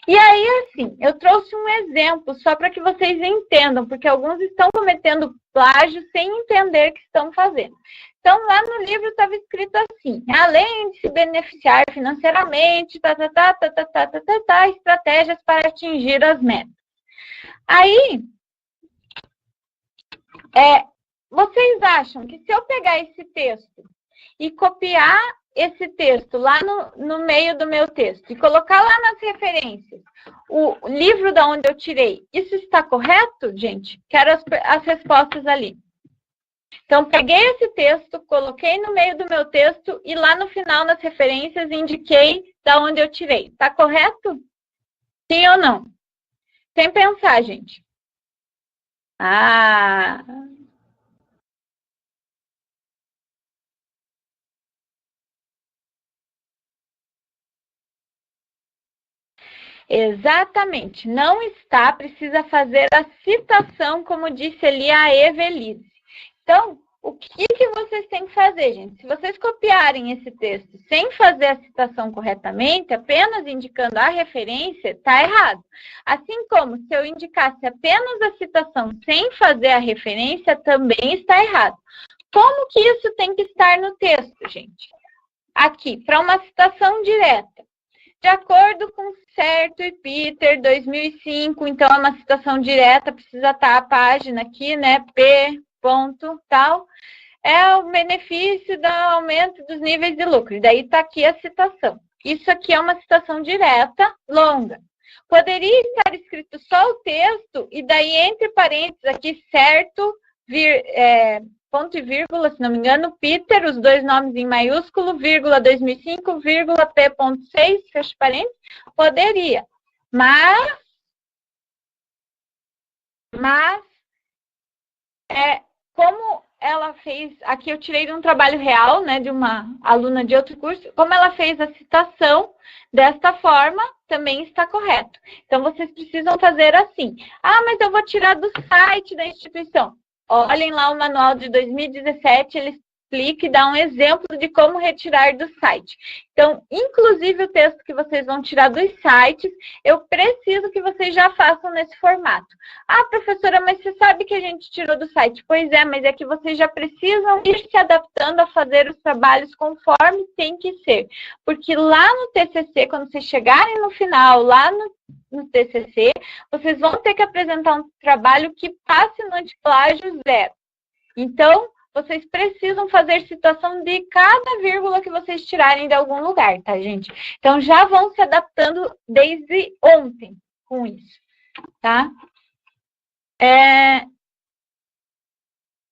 E aí, assim, eu trouxe um exemplo só para que vocês entendam, porque alguns estão cometendo plágio sem entender o que estão fazendo. Então, lá no livro estava escrito assim, além de se beneficiar financeiramente, estratégias para atingir as metas. Aí, vocês acham que se eu pegar esse texto e copiar esse texto lá no meio do meu texto e colocar lá nas referências o livro da onde eu tirei, isso está correto, gente? Quero as respostas ali. Então, peguei esse texto, coloquei no meio do meu texto e lá no final, nas referências, indiquei da onde eu tirei. Está correto? Sim ou não? Sem pensar, gente. Ah, exatamente. Não está, precisa fazer a citação, como disse ali a Evelise. Então, o que vocês têm que fazer, gente? Se vocês copiarem esse texto sem fazer a citação corretamente, apenas indicando a referência, está errado. Assim como se eu indicasse apenas a citação sem fazer a referência, também está errado. Como que isso tem que estar no texto, gente? Aqui, para uma citação direta. De acordo com Certo e Peter, 2005, então é uma citação direta, precisa estar a página aqui, né? P. Ponto, tal, é o benefício do aumento dos níveis de lucro. E daí está aqui a citação. Isso aqui é uma citação direta, longa. Poderia estar escrito só o texto, e daí entre parênteses aqui, certo, ponto e vírgula, se não me engano, Peter, os dois nomes em maiúsculo, vírgula 2005, vírgula P.6, fecha parênteses, poderia. Mas como ela fez, aqui eu tirei de um trabalho real, né, de uma aluna de outro curso, como ela fez a citação desta forma, também está correto. Então, vocês precisam fazer assim. Ah, mas eu vou tirar do site da instituição. Olhem lá o manual de 2017, ele explica e dá um exemplo de como retirar do site. Então, inclusive o texto que vocês vão tirar dos sites, eu preciso que vocês já façam nesse formato. Ah, professora, mas você sabe que a gente tirou do site? Pois é, mas é que vocês já precisam ir se adaptando a fazer os trabalhos conforme tem que ser. Porque lá no TCC, quando vocês chegarem no final, lá no TCC, vocês vão ter que apresentar um trabalho que passe no antiplágio 0. Então, vocês precisam fazer citação de cada vírgula que vocês tirarem de algum lugar, tá, gente? Então, já vão se adaptando desde ontem com isso, tá?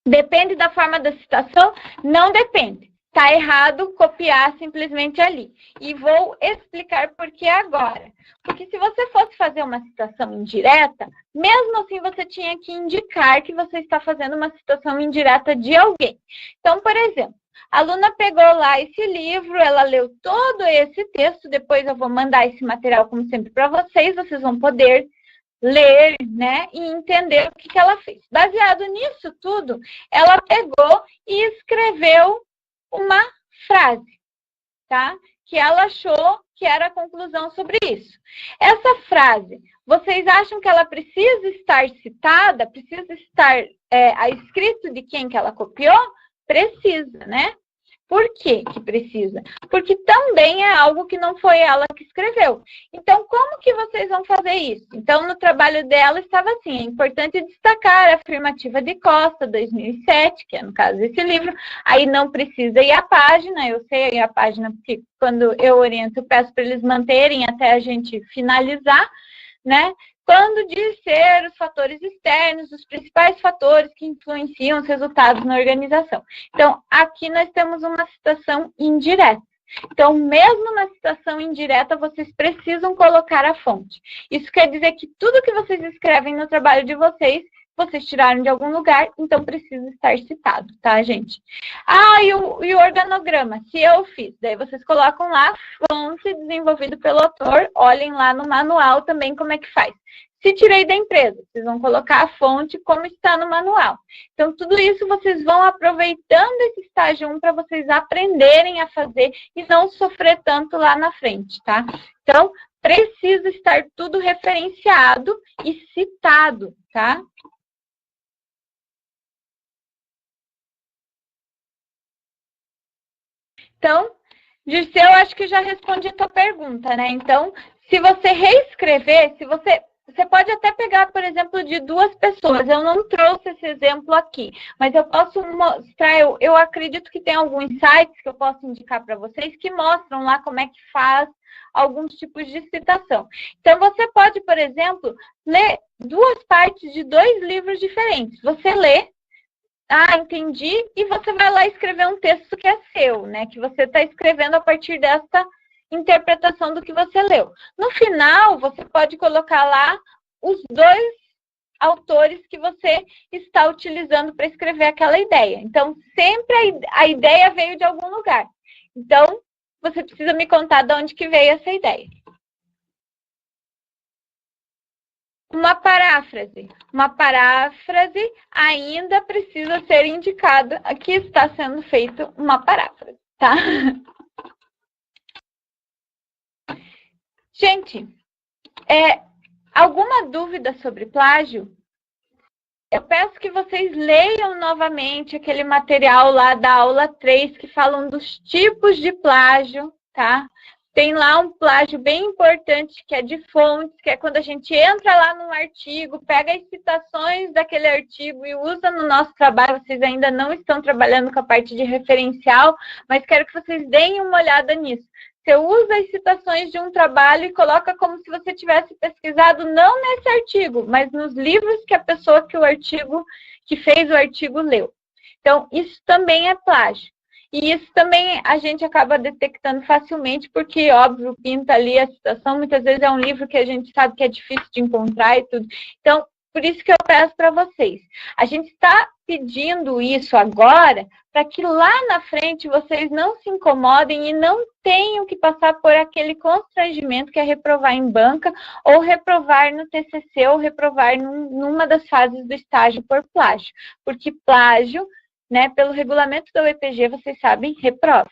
Depende da forma da citação? Não depende. Está errado copiar simplesmente ali. E vou explicar por que agora. Porque se você fosse fazer uma citação indireta, mesmo assim você tinha que indicar que você está fazendo uma citação indireta de alguém. Então, por exemplo, a aluna pegou lá esse livro, ela leu todo esse texto, depois eu vou mandar esse material, como sempre, para vocês vão poder ler, né, e entender o que ela fez. Baseado nisso tudo, ela pegou e escreveu uma frase, tá? Que ela achou que era a conclusão sobre isso. Essa frase, vocês acham que ela precisa estar citada? Precisa estar a escrito de quem que ela copiou? Precisa, né? Por que que precisa? Porque também é algo que não foi ela que escreveu. Então, como que vocês vão fazer isso? Então, no trabalho dela estava assim, é importante destacar a afirmativa de Costa, 2007, que é no caso desse livro. Aí não precisa ir à página, eu sei a página, porque quando eu oriento, eu peço para eles manterem até a gente finalizar, né? Quando disser os fatores externos, os principais fatores que influenciam os resultados na organização. Então, aqui nós temos uma citação indireta. Então, mesmo na citação indireta, vocês precisam colocar a fonte. Isso quer dizer que tudo que vocês escrevem no trabalho de vocês tiraram de algum lugar, então precisa estar citado, tá, gente? Ah, e o organograma, se eu fiz, daí vocês colocam lá, fonte desenvolvido pelo autor, olhem lá no manual também como é que faz. Se tirei da empresa, vocês vão colocar a fonte como está no manual. Então, tudo isso vocês vão aproveitando esse estágio 1 para vocês aprenderem a fazer e não sofrer tanto lá na frente, tá? Então, precisa estar tudo referenciado e citado, tá? Então, Dirceu, acho que já respondi a tua pergunta, né? Então, se você reescrever, você pode até pegar, por exemplo, de 2 pessoas. Eu não trouxe esse exemplo aqui, mas eu posso mostrar, eu acredito que tem alguns sites que eu posso indicar para vocês que mostram lá como é que faz alguns tipos de citação. Então, você pode, por exemplo, ler 2 partes de 2 livros diferentes. Você lê, entendi, e você vai lá escrever um texto que é seu, né? Que você está escrevendo a partir dessa interpretação do que você leu. No final, você pode colocar lá os 2 autores que você está utilizando para escrever aquela ideia. Então, sempre a ideia veio de algum lugar. Então, você precisa me contar de onde que veio essa ideia. Uma paráfrase. Uma paráfrase ainda precisa ser indicada. Aqui está sendo feito uma paráfrase, tá? Gente, alguma dúvida sobre plágio? Eu peço que vocês leiam novamente aquele material lá da aula 3, que falam dos tipos de plágio, tá? Tem lá um plágio bem importante, que é de fontes, que é quando a gente entra lá num artigo, pega as citações daquele artigo e usa no nosso trabalho. Vocês ainda não estão trabalhando com a parte de referencial, mas quero que vocês deem uma olhada nisso. Você usa as citações de um trabalho e coloca como se você tivesse pesquisado não nesse artigo, mas nos livros que a pessoa que fez o artigo leu. Então, isso também é plágio. E isso também a gente acaba detectando facilmente, porque, óbvio, pinta ali a citação, muitas vezes é um livro que a gente sabe que é difícil de encontrar e tudo. Então, por isso que eu peço para vocês. A gente está pedindo isso agora para que lá na frente vocês não se incomodem e não tenham que passar por aquele constrangimento que é reprovar em banca ou reprovar no TCC ou reprovar numa das fases do estágio por plágio. Porque plágio, né, pelo regulamento da UEPG, vocês sabem, reprova.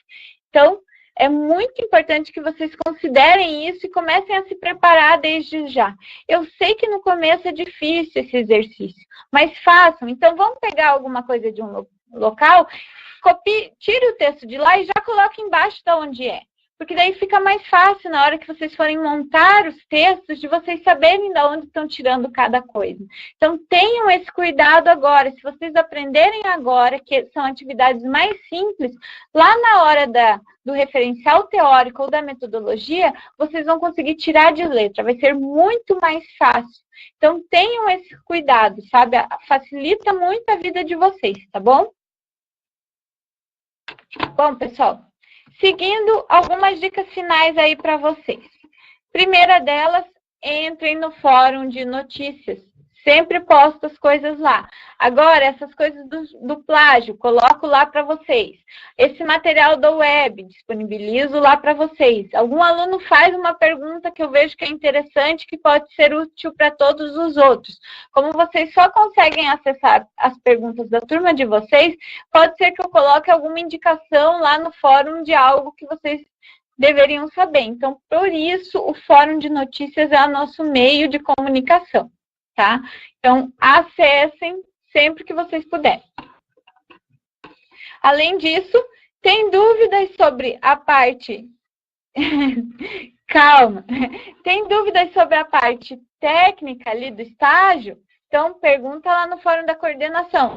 Então, é muito importante que vocês considerem isso e comecem a se preparar desde já. Eu sei que no começo é difícil esse exercício, mas façam. Então, vamos pegar alguma coisa de um local, tire o texto de lá e já coloque embaixo de onde é. Porque daí fica mais fácil na hora que vocês forem montar os textos, de vocês saberem de onde estão tirando cada coisa. Então, tenham esse cuidado agora. Se vocês aprenderem agora, que são atividades mais simples, lá na hora do referencial teórico ou da metodologia, vocês vão conseguir tirar de letra. Vai ser muito mais fácil. Então, tenham esse cuidado, sabe? Facilita muito a vida de vocês, tá bom? Bom, pessoal. Seguindo algumas dicas finais aí para vocês. Primeira delas, entrem no fórum de notícias. Sempre posto as coisas lá. Agora, essas coisas do plágio, coloco lá para vocês. Esse material da web, disponibilizo lá para vocês. Algum aluno faz uma pergunta que eu vejo que é interessante, que pode ser útil para todos os outros. Como vocês só conseguem acessar as perguntas da turma de vocês, pode ser que eu coloque alguma indicação lá no fórum de algo que vocês deveriam saber. Então, por isso, o fórum de notícias é o nosso meio de comunicação. Tá? Então, acessem sempre que vocês puderem. Além disso, tem dúvidas sobre a parte... Calma. Tem dúvidas sobre a parte técnica ali do estágio? Então, pergunta lá no fórum da coordenação.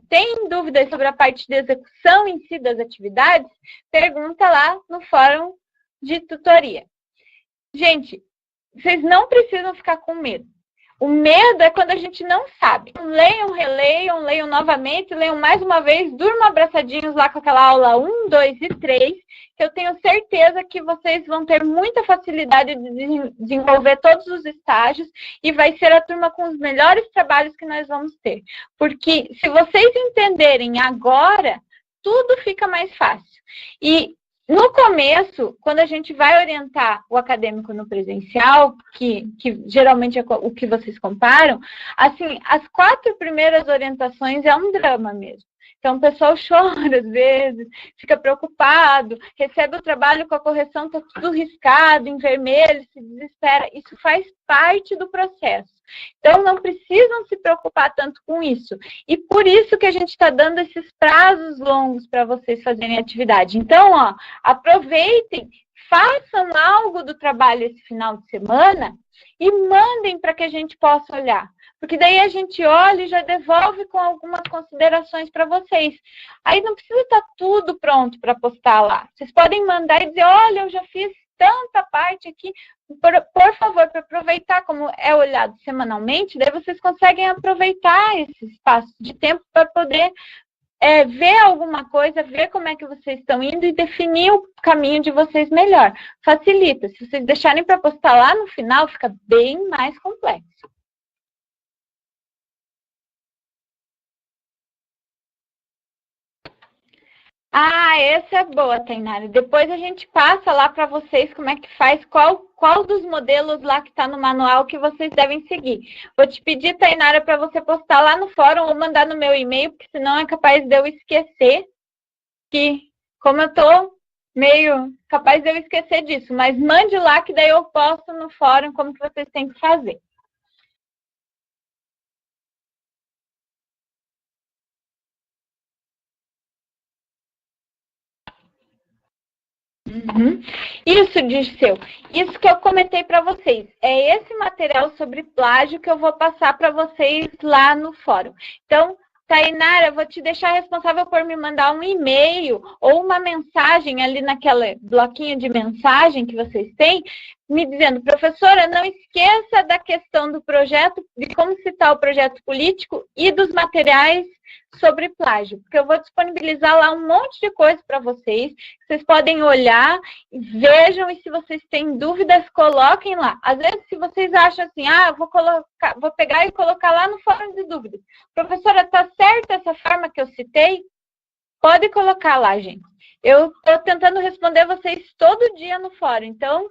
Tem dúvidas sobre a parte de execução em si das atividades? Pergunta lá no fórum de tutoria. Gente, vocês não precisam ficar com medo. O medo é quando a gente não sabe. Leiam, releiam, leiam novamente, leiam mais uma vez, durmam abraçadinhos lá com aquela aula 1, 2 e 3, que eu tenho certeza que vocês vão ter muita facilidade de desenvolver todos os estágios e vai ser a turma com os melhores trabalhos que nós vamos ter. Porque se vocês entenderem agora, tudo fica mais fácil. E no começo, quando a gente vai orientar o acadêmico no presencial, que geralmente é o que vocês comparam, assim, as 4 primeiras orientações é um drama mesmo. Então, o pessoal chora às vezes, fica preocupado, recebe o trabalho com a correção, está tudo riscado, em vermelho, se desespera. Isso faz parte do processo. Então, não precisam se preocupar tanto com isso. E por isso que a gente está dando esses prazos longos para vocês fazerem atividade. Então, ó, aproveitem, façam algo do trabalho esse final de semana e mandem para que a gente possa olhar. Porque daí a gente olha e já devolve com algumas considerações para vocês. Aí não precisa estar tudo pronto para postar lá. Vocês podem mandar e dizer, olha, eu já fiz tanta parte aqui. Por favor, para aproveitar, como é olhado semanalmente, daí vocês conseguem aproveitar esse espaço de tempo para poder ver alguma coisa, ver como é que vocês estão indo e definir o caminho de vocês melhor. Facilita. Se vocês deixarem para postar lá no final, fica bem mais complexo. Ah, essa é boa, Tainara. Depois a gente passa lá para vocês como é que faz, qual dos modelos lá que está no manual que vocês devem seguir. Vou te pedir, Tainara, para você postar lá no fórum ou mandar no meu e-mail, porque senão é capaz de eu esquecer, que como eu estou meio capaz de eu esquecer disso, mas mande lá que daí eu posto no fórum como que vocês têm que fazer. Uhum. Isso, Dirceu. Isso que eu comentei para vocês. É esse material sobre plágio que eu vou passar para vocês lá no fórum. Então, Tainara, eu vou te deixar responsável por me mandar um e-mail ou uma mensagem ali naquela bloquinho de mensagem que vocês têm, me dizendo, professora, não esqueça da questão do projeto, de como citar o projeto político e dos materiais sobre plágio, porque eu vou disponibilizar lá um monte de coisa para vocês podem olhar, vejam, e se vocês têm dúvidas, coloquem lá. Às vezes, se vocês acham assim, vou pegar e colocar lá no fórum de dúvidas. Professora, tá certa essa forma que eu citei? Pode colocar lá, gente. Eu estou tentando responder vocês todo dia no fórum, então,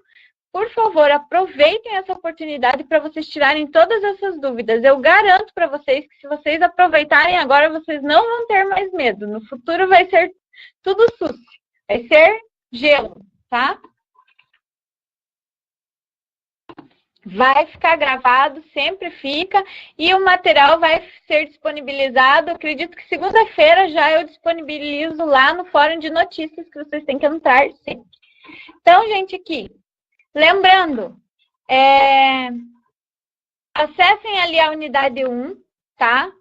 por favor, aproveitem essa oportunidade para vocês tirarem todas essas dúvidas. Eu garanto para vocês que se vocês aproveitarem agora, vocês não vão ter mais medo. No futuro vai ser tudo sus. Vai ser gelo, tá? Vai ficar gravado, sempre fica, e o material vai ser disponibilizado, acredito que segunda-feira já eu disponibilizo lá no fórum de notícias, que vocês têm que entrar sempre. Então, gente, aqui, lembrando, acessem ali a unidade 1, tá?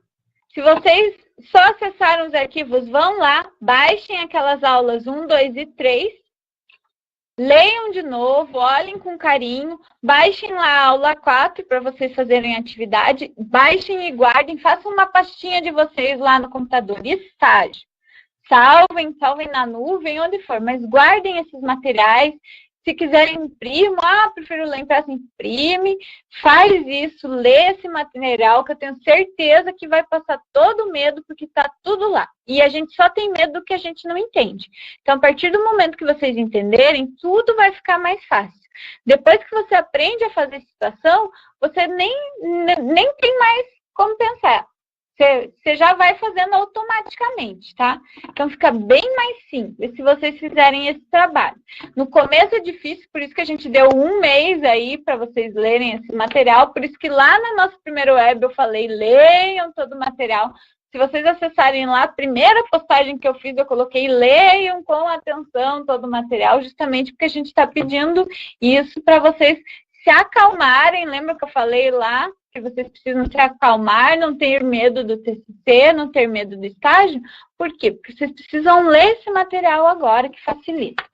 Se vocês só acessaram os arquivos, vão lá, baixem aquelas aulas 1, 2 e 3, leiam de novo, olhem com carinho, baixem lá a aula 4 para vocês fazerem atividade, baixem e guardem, façam uma pastinha de vocês lá no computador, estágio. Salvem na nuvem, onde for, mas guardem esses materiais. Se quiserem, imprimam. Prefiro ler impresso, imprime. Faz isso, lê esse material, que eu tenho certeza que vai passar todo o medo, porque está tudo lá. E a gente só tem medo do que a gente não entende. Então, a partir do momento que vocês entenderem, tudo vai ficar mais fácil. Depois que você aprende a fazer situação, você nem tem mais como pensar. Você já vai fazendo automaticamente, tá? Então, fica bem mais simples se vocês fizerem esse trabalho. No começo é difícil, por isso que a gente deu um mês aí para vocês lerem esse material. Por isso que lá no nosso primeiro web eu falei, leiam todo o material. Se vocês acessarem lá, a primeira postagem que eu fiz, eu coloquei, leiam com atenção todo o material, justamente porque a gente está pedindo isso para vocês se acalmarem. Lembra que eu falei lá? Que vocês precisam se acalmar, não ter medo do TCC, não ter medo do estágio. Por quê? Porque vocês precisam ler esse material agora, que facilita.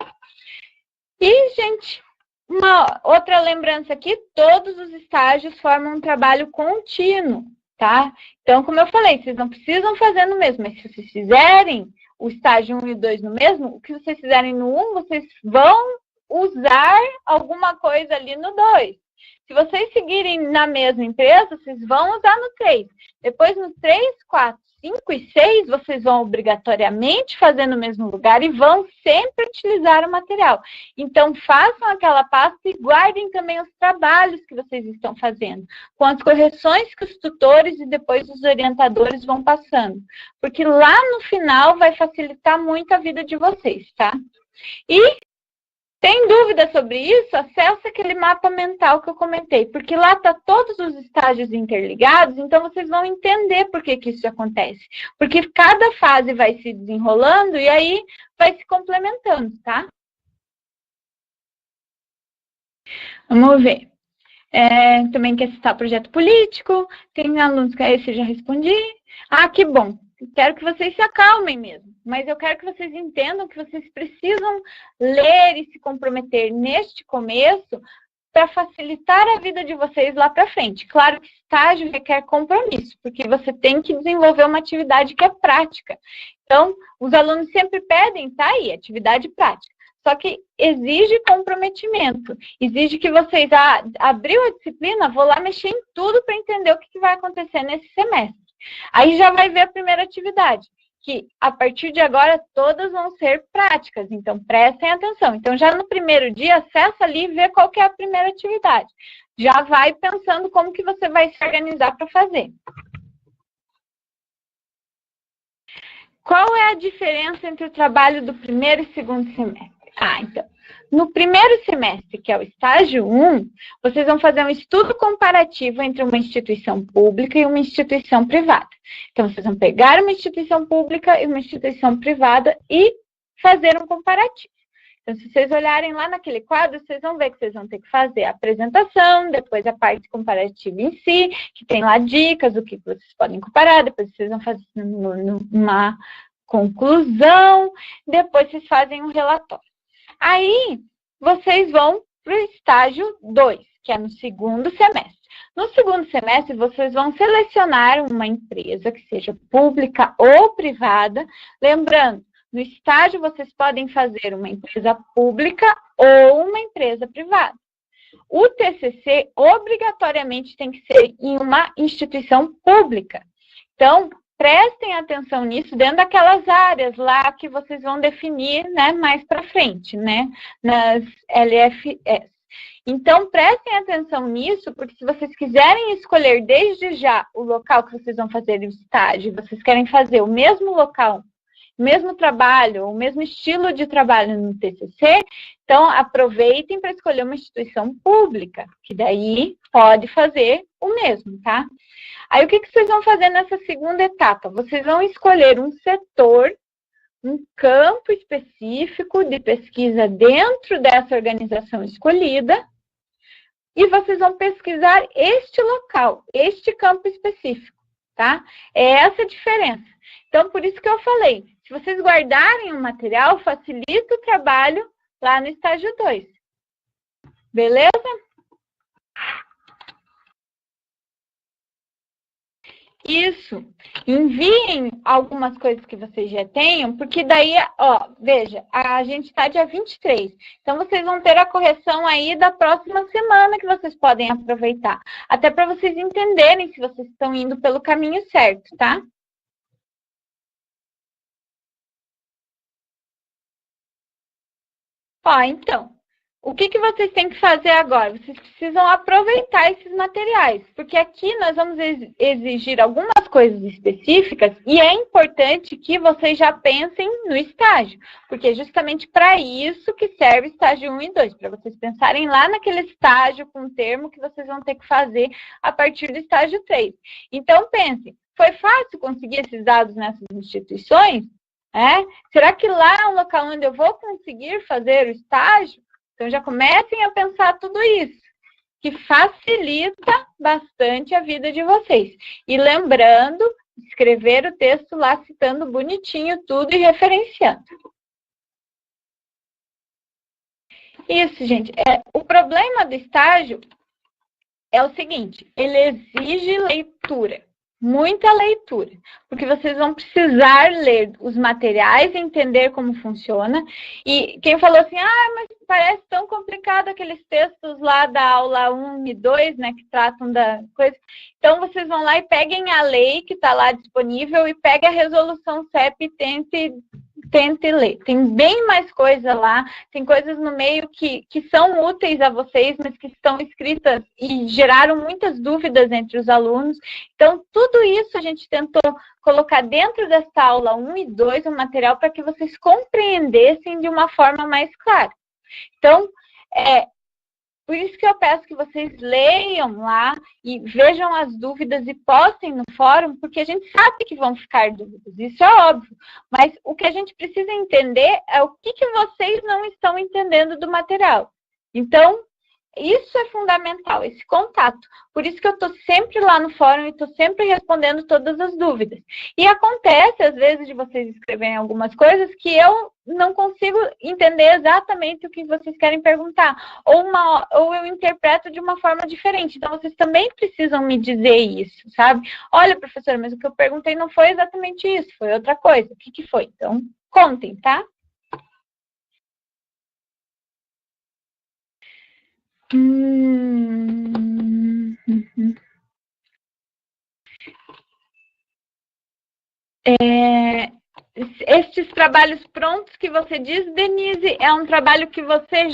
E, gente, uma outra lembrança aqui, todos os estágios formam um trabalho contínuo, tá? Então, como eu falei, vocês não precisam fazer no mesmo, mas se vocês fizerem o estágio 1 e 2 no mesmo, o que vocês fizerem no 1, vocês vão usar alguma coisa ali no 2. Se vocês seguirem na mesma empresa, vocês vão usar no 3. Depois, no 3, 4, 5 e 6, vocês vão obrigatoriamente fazer no mesmo lugar e vão sempre utilizar o material. Então, façam aquela pasta e guardem também os trabalhos que vocês estão fazendo, com as correções que os tutores e depois os orientadores vão passando. Porque lá no final vai facilitar muito a vida de vocês, tá? E tem dúvida sobre isso? Acesse aquele mapa mental que eu comentei, porque lá está todos os estágios interligados, então vocês vão entender por que isso acontece. Porque cada fase vai se desenrolando e aí vai se complementando, tá? Vamos ver. Também quer citar projeto político, tem alunos que esse eu já respondi. Que bom. Quero que vocês se acalmem mesmo, mas eu quero que vocês entendam que vocês precisam ler e se comprometer neste começo para facilitar a vida de vocês lá para frente. Claro que estágio requer compromisso, porque você tem que desenvolver uma atividade que é prática. Então, os alunos sempre pedem, tá aí, atividade prática. Só que exige comprometimento, exige que vocês, abriu a disciplina, vou lá mexer em tudo para entender o que vai acontecer nesse semestre. Aí já vai ver a primeira atividade. que a partir de agora todas vão ser práticas, então prestem atenção. Então já no primeiro dia, acessa ali e vê qual que é a primeira atividade. Já vai pensando como que você vai se organizar para fazer. Qual é a diferença entre o trabalho do primeiro e segundo semestre? Então, no primeiro semestre, que é o estágio 1, vocês vão fazer um estudo comparativo entre uma instituição pública e uma instituição privada. Então, vocês vão pegar uma instituição pública e uma instituição privada e fazer um comparativo. Então, se vocês olharem lá naquele quadro, vocês vão ver que vocês vão ter que fazer a apresentação, depois a parte comparativa em si, que tem lá dicas do que vocês podem comparar, depois vocês vão fazer uma conclusão, depois vocês fazem um relatório. Aí, vocês vão para o estágio 2, que é no segundo semestre. No segundo semestre, vocês vão selecionar uma empresa que seja pública ou privada. Lembrando, no estágio, vocês podem fazer uma empresa pública ou uma empresa privada. O TCC, obrigatoriamente, tem que ser em uma instituição pública. Então, prestem atenção nisso dentro daquelas áreas lá que vocês vão definir, né, mais para frente, né, nas LFS. Então, prestem atenção nisso, porque se vocês quiserem escolher desde já o local que vocês vão fazer o estágio, vocês querem fazer o mesmo local, o mesmo trabalho, o mesmo estilo de trabalho no TCC, então aproveitem para escolher uma instituição pública, que daí pode fazer o mesmo, tá? Aí, o que vocês vão fazer nessa segunda etapa? Vocês vão escolher um setor, um campo específico de pesquisa dentro dessa organização escolhida, e vocês vão pesquisar este local, este campo específico, tá? É essa a diferença. Então, por isso que eu falei, se vocês guardarem o material, facilita o trabalho lá no estágio 2. Beleza? Isso. Enviem algumas coisas que vocês já tenham, porque daí, ó, veja, a gente está dia 23. Então, vocês vão ter a correção aí da próxima semana que vocês podem aproveitar. Até para vocês entenderem se vocês estão indo pelo caminho certo, tá? Ó, então, o que vocês têm que fazer agora? Vocês precisam aproveitar esses materiais, porque aqui nós vamos exigir algumas coisas específicas e é importante que vocês já pensem no estágio, porque é justamente para isso que serve estágio 1 e 2, para vocês pensarem lá naquele estágio com o termo que vocês vão ter que fazer a partir do estágio 3. Então, pensem, foi fácil conseguir esses dados nessas instituições? Será que lá é um local onde eu vou conseguir fazer o estágio? Então, já comecem a pensar tudo isso, que facilita bastante a vida de vocês. E lembrando, escrever o texto lá, citando bonitinho tudo e referenciando. Isso, gente. O problema do estágio é o seguinte, ele exige leitura. Muita leitura, porque vocês vão precisar ler os materiais, entender como funciona. E quem falou assim, mas parece tão complicado aqueles textos lá da aula 1 e 2, né, que tratam da coisa. Então, vocês vão lá e peguem a lei que está lá disponível e peguem a resolução CEP e tente ler. Tem bem mais coisa lá, tem coisas no meio que são úteis a vocês, mas que estão escritas e geraram muitas dúvidas entre os alunos. Então, tudo isso a gente tentou colocar dentro desta aula 1 e 2, um material para que vocês compreendessem de uma forma mais clara. Então, por isso que eu peço que vocês leiam lá e vejam as dúvidas e postem no fórum, porque a gente sabe que vão ficar dúvidas, isso é óbvio. Mas o que a gente precisa entender é o que vocês não estão entendendo do material. Então, isso é fundamental, esse contato. Por isso que eu estou sempre lá no fórum e estou sempre respondendo todas as dúvidas. E acontece, às vezes, de vocês escreverem algumas coisas que eu não consigo entender exatamente o que vocês querem perguntar. Ou eu interpreto de uma forma diferente. Então, vocês também precisam me dizer isso, sabe? Olha, professora, mas o que eu perguntei não foi exatamente isso, foi outra coisa. O que foi? Então, contem, tá? trabalhos prontos que você diz, Denise, é um trabalho que você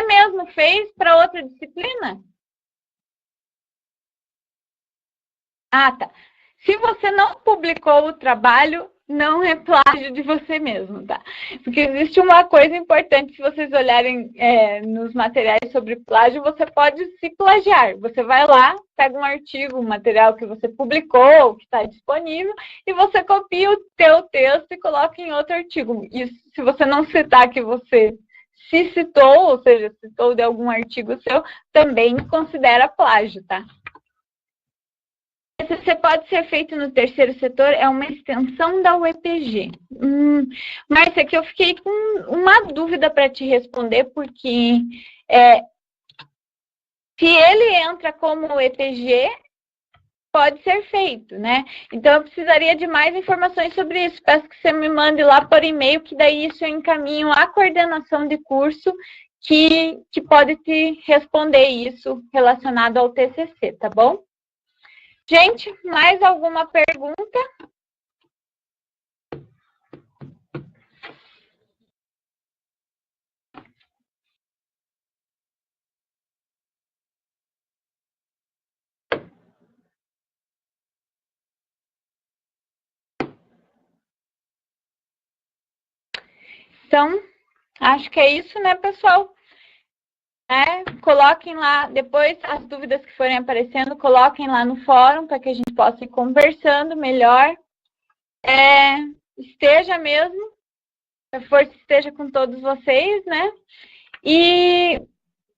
mesmo fez para outra disciplina? Ah, tá. Se você não publicou o trabalho, não é plágio de você mesmo, tá? Porque existe uma coisa importante, se vocês olharem nos materiais sobre plágio, você pode se plagiar. Você vai lá, pega um artigo, um material que você publicou, que está disponível, e você copia o teu texto e coloca em outro artigo. E se você não citar que você se citou, ou seja, citou de algum artigo seu, também considera plágio, tá? TCC pode ser feito no terceiro setor, é uma extensão da UEPG. Márcia, aqui eu fiquei com uma dúvida para te responder, porque se ele entra como EPG, pode ser feito, né? Então, eu precisaria de mais informações sobre isso. Peço que você me mande lá por e-mail, que daí isso eu encaminho à coordenação de curso, que pode te responder isso relacionado ao TCC, tá bom? Gente, mais alguma pergunta? Então, acho que é isso, né, pessoal? Coloquem lá, depois as dúvidas que forem aparecendo, coloquem lá no fórum para que a gente possa ir conversando melhor. Esteja mesmo, a força esteja com todos vocês, né? E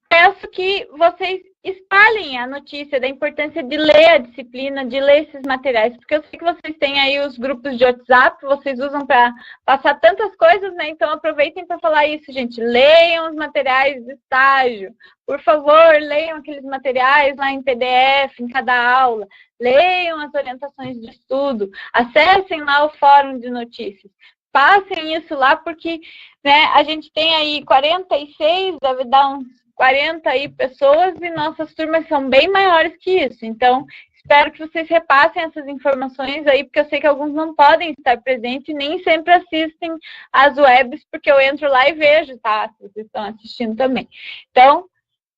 peço que vocês espalhem a notícia da importância de ler a disciplina, de ler esses materiais, porque eu sei que vocês têm aí os grupos de WhatsApp, vocês usam para passar tantas coisas, né? Então, aproveitem para falar isso, gente. Leiam os materiais de estágio. Por favor, leiam aqueles materiais lá em PDF, em cada aula. Leiam as orientações de estudo. Acessem lá o fórum de notícias. Passem isso lá, porque né, a gente tem aí 46, deve dar uns 40 aí pessoas e nossas turmas são bem maiores que isso. Então, espero que vocês repassem essas informações aí, porque eu sei que alguns não podem estar presentes e nem sempre assistem às webs, porque eu entro lá e vejo, tá? Se vocês estão assistindo também. Então,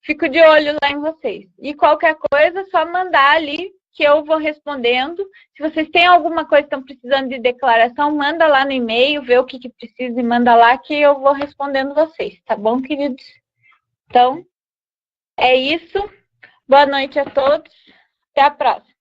fico de olho lá em vocês. E qualquer coisa, é só mandar ali que eu vou respondendo. Se vocês têm alguma coisa que estão precisando de declaração, manda lá no e-mail, vê o que precisa e manda lá que eu vou respondendo vocês, tá bom, queridos? Então, é isso. Boa noite a todos. Até a próxima.